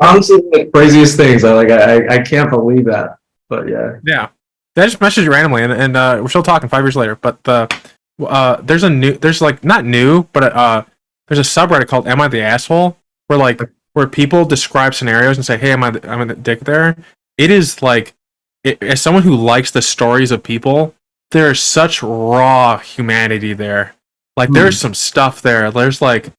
honestly the craziest things. I can't believe that. But yeah. Yeah. I just messaged you randomly, and we're still talking 5 years later. But there's not new, but there's a subreddit called "Am I the Asshole?" where people describe scenarios and say, "Hey, am I the dick there?" It is like, as someone who likes the stories of people, there's such raw humanity there. Like, there's some stuff there. There's like,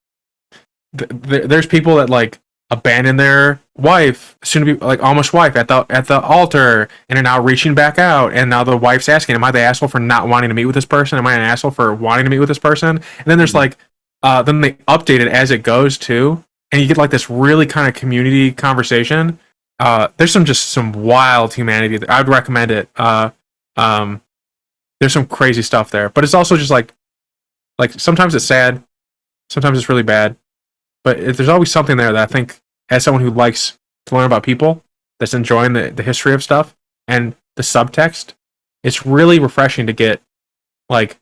there's people that like abandon their wife, soon to be like almost wife, at the altar, and are now reaching back out, and now the wife's asking, am I the asshole for not wanting to meet with this person? Am I an asshole for wanting to meet with this person? And then there's like then they update it as it goes too, and you get like this really kind of community conversation. There's some wild humanity there. I'd recommend it. There's some crazy stuff there, but it's also just like sometimes it's sad, sometimes it's really bad. But there's always something there that I think, as someone who likes to learn about people, that's enjoying the history of stuff and the subtext, it's really refreshing to get, like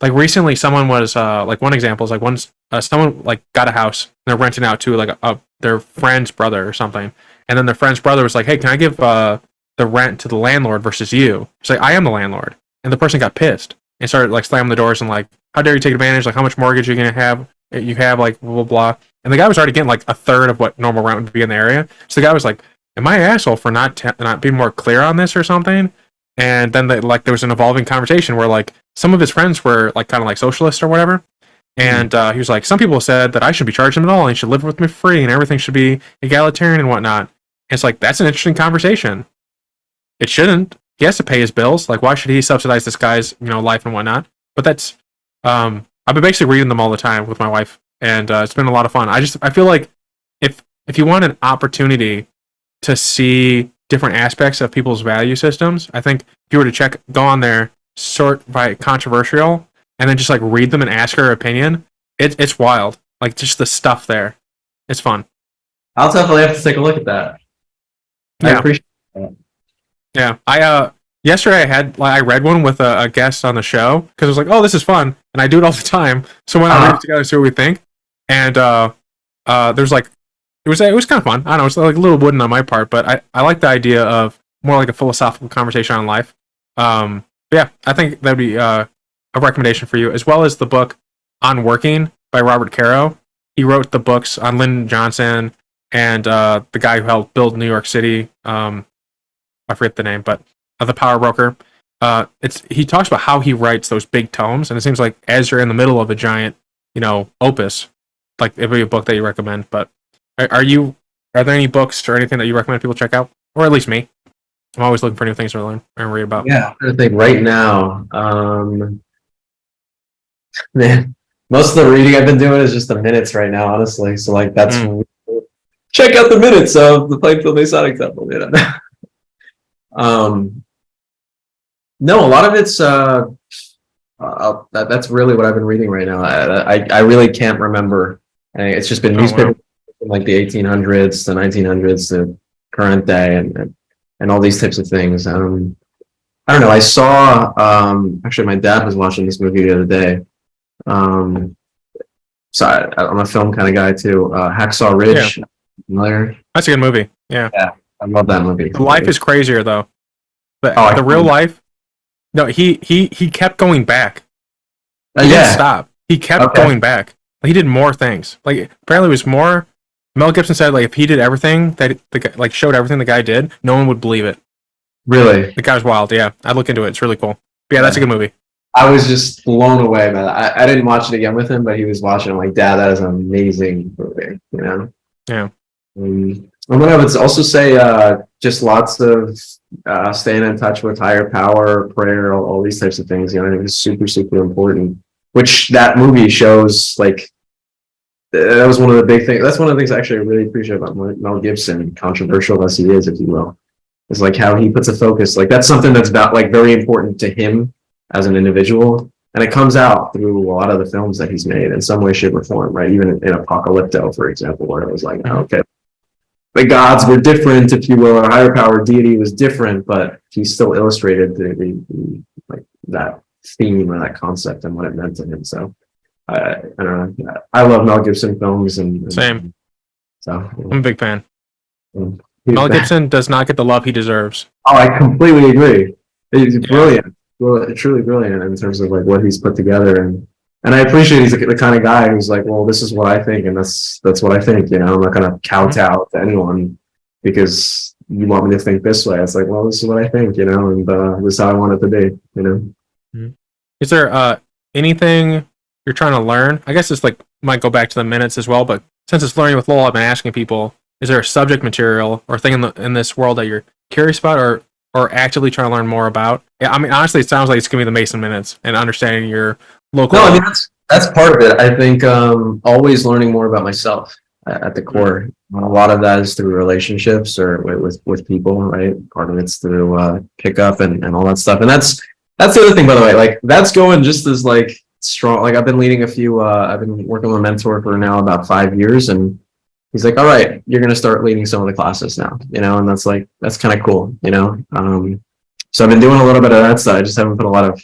recently someone was, like one example is like someone like got a house and they're renting out to like their friend's brother or something. And then their friend's brother was like, hey, can I give the rent to the landlord versus you? It's like, I am the landlord. And the person got pissed and started like slamming the doors and like, how dare you take advantage? Like, how much mortgage are you going to have? You have like blah, blah, blah. And the guy was already getting like a third of what normal rent would be in the area. So the guy was like, am I an asshole for not being more clear on this or something? And then there was an evolving conversation where like some of his friends were like kind of like socialists or whatever. And he was like, some people said that I shouldn't be charging him at all. And he should live with me for free and everything should be egalitarian and whatnot. And it's like, that's an interesting conversation. It shouldn't. He has to pay his bills. Like, why should he subsidize this guy's, life and whatnot? But that's, I've been basically reading them all the time with my wife, and it's been a lot of fun. I feel like if you want an opportunity to see different aspects of people's value systems, I think if you were to go on there, sort by controversial, and then just like read them and ask her opinion, it's wild. Like, just the stuff there, it's fun. I'll definitely have to take a look at that. I appreciate that. Yeah, yesterday I read one with a guest on the show because I was like, oh, this is fun, and I do it all the time. So why not read it together, see what we think? And there's like, it was kind of fun. I don't know, it's like a little wooden on my part, but I like the idea of more like a philosophical conversation on life. Yeah, I think that'd be a recommendation for you, as well as the book On Working by Robert Caro. He wrote the books on Lyndon Johnson and the guy who helped build New York City. I forget the name, but The Power Broker. He talks about how he writes those big tomes, and it seems like as you're in the middle of a giant, opus, like it'd be a book that you recommend. But are there any books or anything that you recommend people check out, or at least me? I'm always looking for new things to learn and read about. Yeah, I think right now, man, most of the reading I've been doing is just the minutes right now, honestly. So like that's check out the minutes of the Plainfield Masonic Temple. No, a lot of it's that's really what I've been reading right now. I really can't remember. It's just been newspapers from like the 1800s to 1900s to current day and all these types of things. I don't know. I saw actually my dad was watching this movie the other day. So I'm a film kind of guy too. Hacksaw Ridge. Yeah. Familiar? That's a good movie. Yeah, I love that movie. Life is crazier though. The real life. No, he kept going back. He didn't stop. He kept going back. He did more things. Like, apparently it was more. Mel Gibson said, like, if he did everything that the guy, like, showed everything the guy did, no one would believe it. Really? The guy's wild. Yeah, I'd look into it. It's really cool. But yeah, that's a good movie. I was just blown away, man. I didn't watch it again with him, but he was watching. I'm like, Dad, that is an amazing movie. Yeah. And then I would also say just lots of staying in touch with higher power, prayer, all these types of things. I think it's super, super important. which that movie shows like. That was one of the big things. That's one of the things I actually really appreciate about Mel Gibson, controversial as he is, if you will, is like how he puts a focus. Like that's something that's about like very important to him as an individual, and it comes out through a lot of the films that he's made in some way, shape, or form. Right, even in Apocalypto, for example, where it was like, okay, the gods were different, if you will, or higher power deity was different, but he still illustrated the like that theme or that concept and what it meant to him. So. I don't know. I love Mel Gibson films and Same. So I'm a big fan. Mel Gibson does not get the love he deserves. Oh, I completely agree. He's brilliant. Well, truly brilliant in terms of like what he's put together, and I appreciate he's the kind of guy who's like, well, this is what I think, and that's what I think. You know, I'm not gonna kowtow to anyone because you want me to think this way. It's like, well, this is what I think, you know, and this is how I want it to be. You know. Is there anything you're trying to learn? I guess this like might go back to the minutes as well, but since it's Learning with Lowell, I've been asking people, is there a subject material or thing in this world that you're curious about or actively trying to learn more about? Yeah, I mean, honestly, it sounds like it's gonna be the Mason minutes and understanding your local. No, I mean that's part of it. I think always learning more about myself at the core. A lot of that is through relationships or with people, right? Part of it's through pickup and all that stuff. And that's the other thing, by the way. Like that's going just as like strong. Like I've been leading a few. I've been working with a mentor for now about 5 years, and he's like, "All right, you're going to start leading some of the classes now," you know, and that's kind of cool, you know. So I've been doing a little bit of that stuff. I just haven't put a lot of,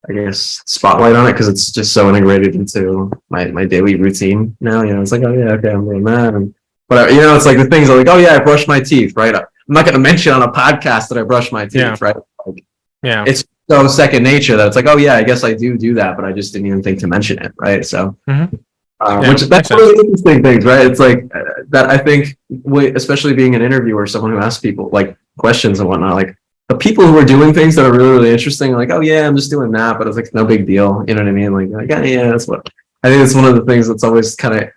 I guess, spotlight on it because it's just so integrated into my daily routine now. You know, it's like, oh yeah, okay, I'm doing that, and whatever. You know, it's like the things are like, oh yeah, I brush my teeth, right? I'm not going to mention on a podcast that I brush my teeth, right? Like, yeah, it's so second nature that it's like, oh yeah, I guess I do that, but I just didn't even think to mention it, right? So, which that's one of the interesting things, right? It's like that. I think, especially being an interviewer, someone who asks people like questions and whatnot, like the people who are doing things that are really, really interesting, like, oh yeah, I'm just doing that, but it's like no big deal, you know what I mean? Like yeah, that's what I think. It's one of the things that's always kind of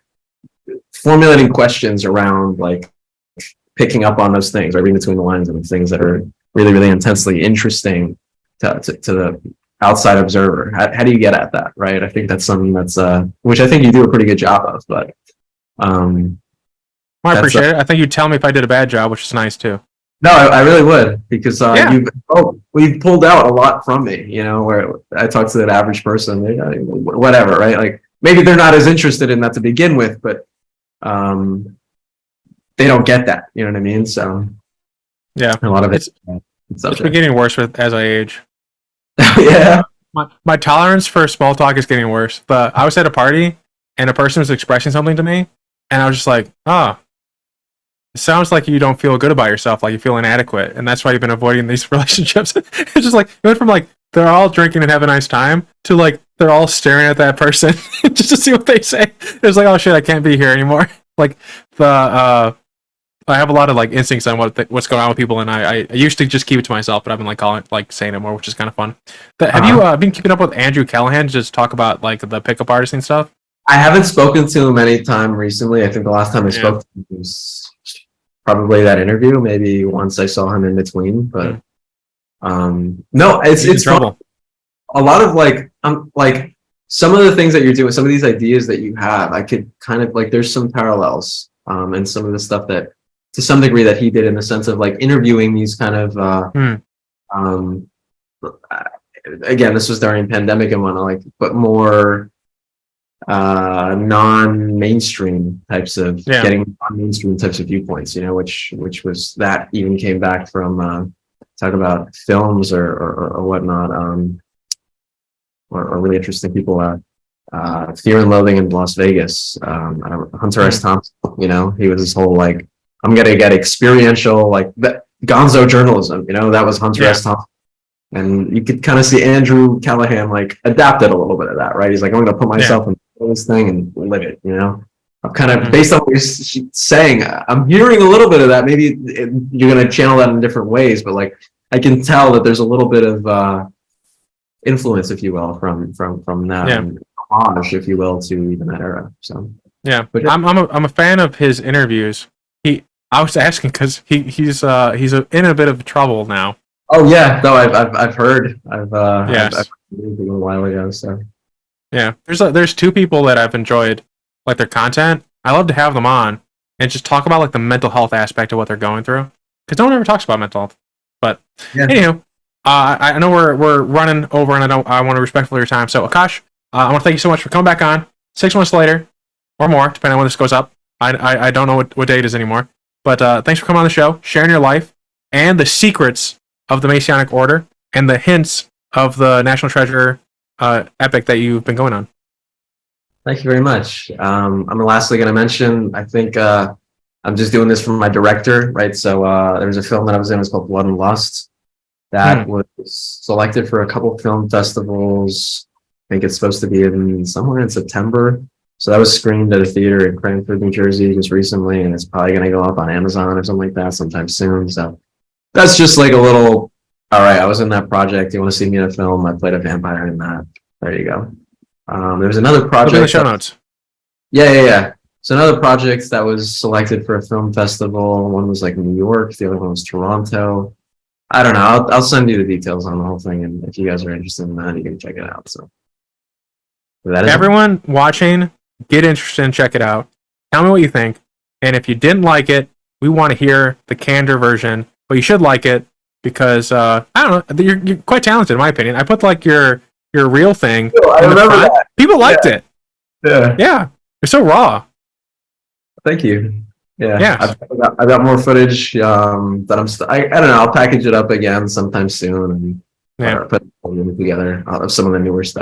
formulating questions around like picking up on those things, right, reading between the lines and things that are really, really intensely interesting to the outside observer. How do you get at that, right? I think that's something that's which I think you do a pretty good job of, but well, I appreciate it. I think you'd tell me if I did a bad job, which is nice too. No, I really would, because you've pulled out a lot from me, you know, where I talk to that average person, whatever, right? Like maybe they're not as interested in that to begin with, but they don't get that, you know what I mean? So yeah, a lot of it's been getting worse as I age. Yeah. My tolerance for small talk is getting worse. But I was at a party and a person was expressing something to me, and I was just like, it sounds like you don't feel good about yourself, like you feel inadequate, and that's why you've been avoiding these relationships. It's just like, it went from like, they're all drinking and having a nice time, to like, they're all staring at that person just to see what they say. It's like, oh shit, I can't be here anymore. Like, I have a lot of like instincts on what's going on with people, and I used to just keep it to myself, but I've been saying it more, which is kind of fun. But have you been keeping up with Andrew Callahan to just talk about like the pickup artist and stuff? I haven't spoken to him any time recently. I think the last time I spoke to him was probably that interview. Maybe once I saw him in between, but no, it's trouble. A lot of like some of the things that you're doing, some of these ideas that you have, I could kind of like, there's some parallels and some of the stuff that, to some degree, that he did in the sense of like interviewing these kind of again, this was during pandemic and whatnot, like, but more non-mainstream types of getting non-mainstream types of viewpoints, you know, which was that even came back from talk about films or whatnot, or really interesting people. Fear and Loathing in Las Vegas. Hunter S. Thompson, you know, he was this whole like, I'm gonna get experiential, like gonzo journalism, you know, that was Hunter S. Thompson. And you could kind of see Andrew Callahan like adapted a little bit of that, right? He's like, I'm gonna put myself in this thing and live it, you know. I'm kind of based on what you're saying, I'm hearing a little bit of that. Maybe you're gonna channel that in different ways, but like I can tell that there's a little bit of influence, if you will, from that, and homage, if you will, to even that era. So but I'm a fan of his interviews. I was asking because he's in a bit of trouble now. Oh yeah, no, I've heard. I've heard a while ago. So Yeah, there's two people that I've enjoyed like their content. I love to have them on and just talk about like the mental health aspect of what they're going through because no one ever talks about mental health. But anywho, I know we're running over and I want to respectful your time. So Akash, I want to thank you so much for coming back on 6 months later or more, depending on when this goes up. I don't know what day it is anymore. But thanks for coming on the show, sharing your life and the secrets of the Masonic Order and the hints of the National Treasure epic that you've been going on. Thank you very much. I'm lastly going to mention, I think I'm just doing this for my director, right? So there was a film that I was in, it was called Blood and Lust. That was selected for a couple film festivals. I think it's supposed to be in somewhere in September. So that was screened at a theater in Cranford, New Jersey just recently, and it's probably going to go up on Amazon or something like that sometime soon. So that's just like a little, all right, I was in that project. You want to see me in a film? I played a vampire in that. There you go. There's another project. Look in the show notes. Yeah. So another project that was selected for a film festival. One was like New York. The other one was Toronto. I don't know. I'll send you the details on the whole thing, and if you guys are interested in that, you can check it out. So that is everyone watching, get interested and check it out. Tell me what you think, and if you didn't like it, we want to hear the candor version. But you should like it because I don't know. You're quite talented, in my opinion. I put like your real thing. I remember that. People liked it. Yeah. You're so raw. Thank you. Yeah. I've got more footage that I don't know. I'll package it up again sometime soon and put it together of some of the newer stuff.